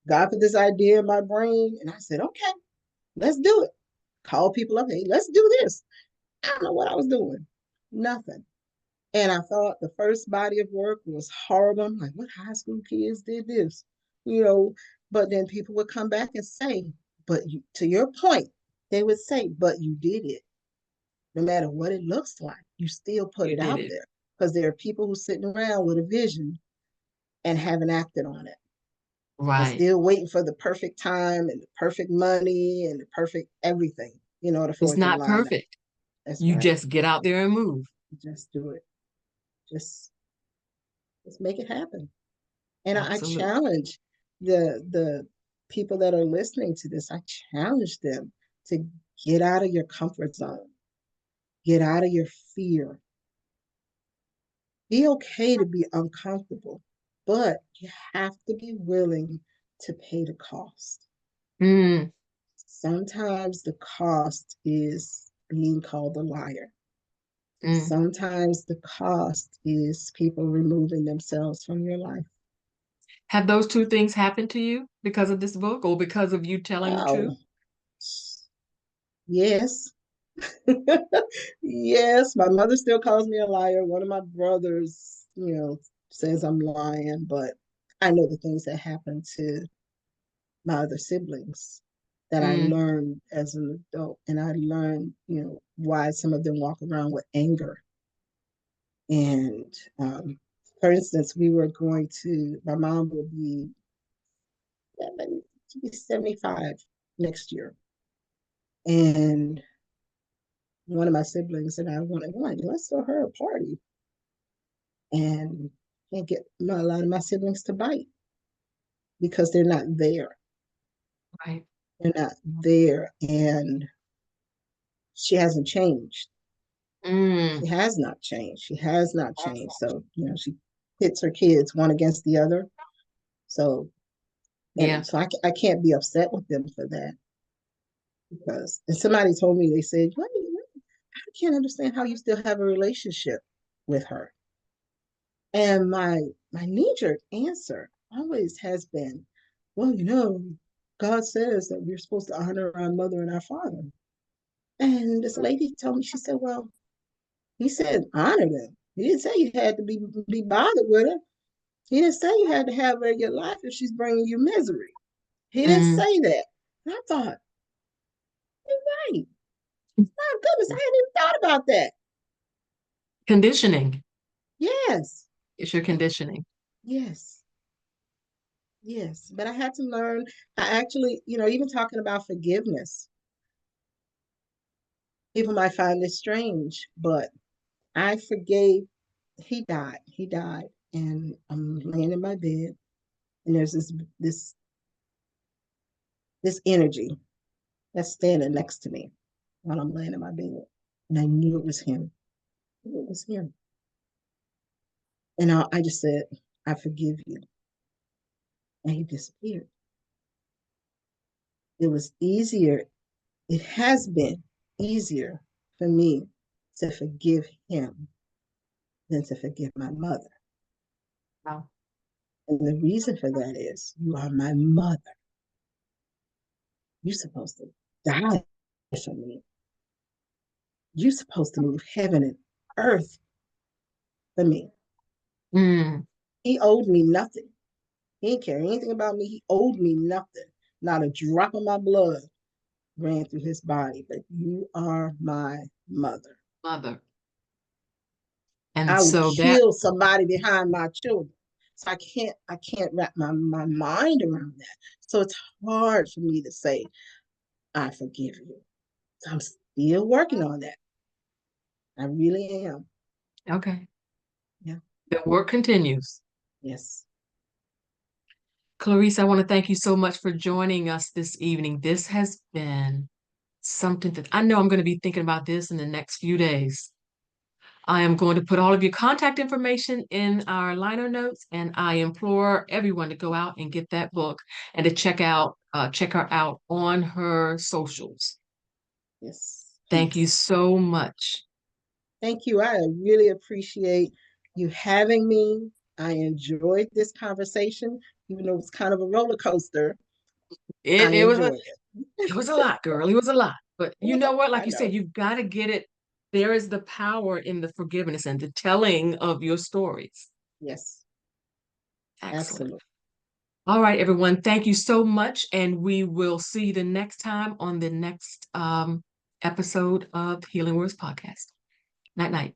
God put this idea in my brain, and I said, okay, let's do it. Call people up, hey, let's do this. I don't know what I was doing. Nothing. And I thought the first body of work was horrible. I'm like, what high school kids did this? You know, but then people would come back and say, but you, to your point, they would say, but you did it. No matter what it looks like, you still put You it did out it. there because there are people who are sitting around with a vision and haven't acted on it and Right. still waiting for the perfect time and the perfect money and the perfect everything in order for It's it to not line up. perfect. That's You right. just get out there and move. Just do it. Just Let's make it happen. And I Absolutely. challenge the people that are listening to this. I challenge them to get out of your comfort zone, get out of your fear. Be okay to be uncomfortable, but you have to be willing to pay the cost. Mm, Sometimes the cost is being called a liar. mm. Sometimes the cost is people removing themselves from your life. Have those two things happened to you because of this book or because of you telling the truth? Oh, yes. Yes, my mother still calls me a liar. One of my brothers, says I'm lying, but I know the things that happened to my other siblings that I Mm, learned as an adult. And I learned, why some of them walk around with anger. And for instance, we were going to, my mom will be, she'll be 75 next year. And one of my siblings and I wanted, let's throw her a party. And can't get a lot of my siblings to bite because they're not there. right. They're not there. And she hasn't changed. Mm, She has not changed. She has not changed. So, she pits her kids one against the other. So, yeah. and so I can't be upset with them for that because, and somebody told me, they said, well, I can't understand how you still have a relationship with her. And my knee jerk answer always has been, well, God says that we're supposed to honor our mother and our father. And this lady told me, she said, well, he said honor them. He didn't say you had to be bothered with her. He didn't say you had to have her in your life if she's bringing you misery. He didn't Mm. say that. And I thought, you're right. My goodness, I hadn't even thought about that. Conditioning. Yes, It's your conditioning. yes, yes. But I had to learn. I actually, even talking about forgiveness, people might find this strange, but I forgave. He died. He died, and I'm laying in my bed, and there's this this energy that's standing next to me while I'm laying in my bed, and I knew it was him. I knew it was him, and I just said, "I forgive you," and he disappeared. It was easier. It has been easier for me to forgive him than to forgive my mother. Wow. And the reason for that is you are my mother. You're supposed to die for me. You're supposed to move heaven and earth for me. Mm, He owed me nothing. He didn't care anything about me. He owed me nothing. Not a drop of my blood ran through his body. But you are my mother. mother. And I would so that, kill somebody behind my children. So I can't wrap my mind around that. So it's hard for me to say, I forgive you. I'm still working on that. I really am. okay. Yeah. The work continues. Yes. Clarissa, I want to thank you so much for joining us this evening. This has been something that I know I'm going to be thinking about this in the next few days. I am going to put all of your contact information in our liner notes, and I implore everyone to go out and get that book and to check her out on her socials. Yes. Thank you Please. so much. Thank you. I really appreciate you having me. I enjoyed this conversation, even though it was kind of a roller coaster. It I it was a enjoyed it. it was a lot, girl. It was a lot. But It you was know what? I Like you said, know. you've got to get it. There is the power in the forgiveness and the telling of your stories. Yes, Excellent. absolutely. All right, everyone. Thank you so much. And we will see you the next time on the next episode of Healing Words Podcast. Night, night.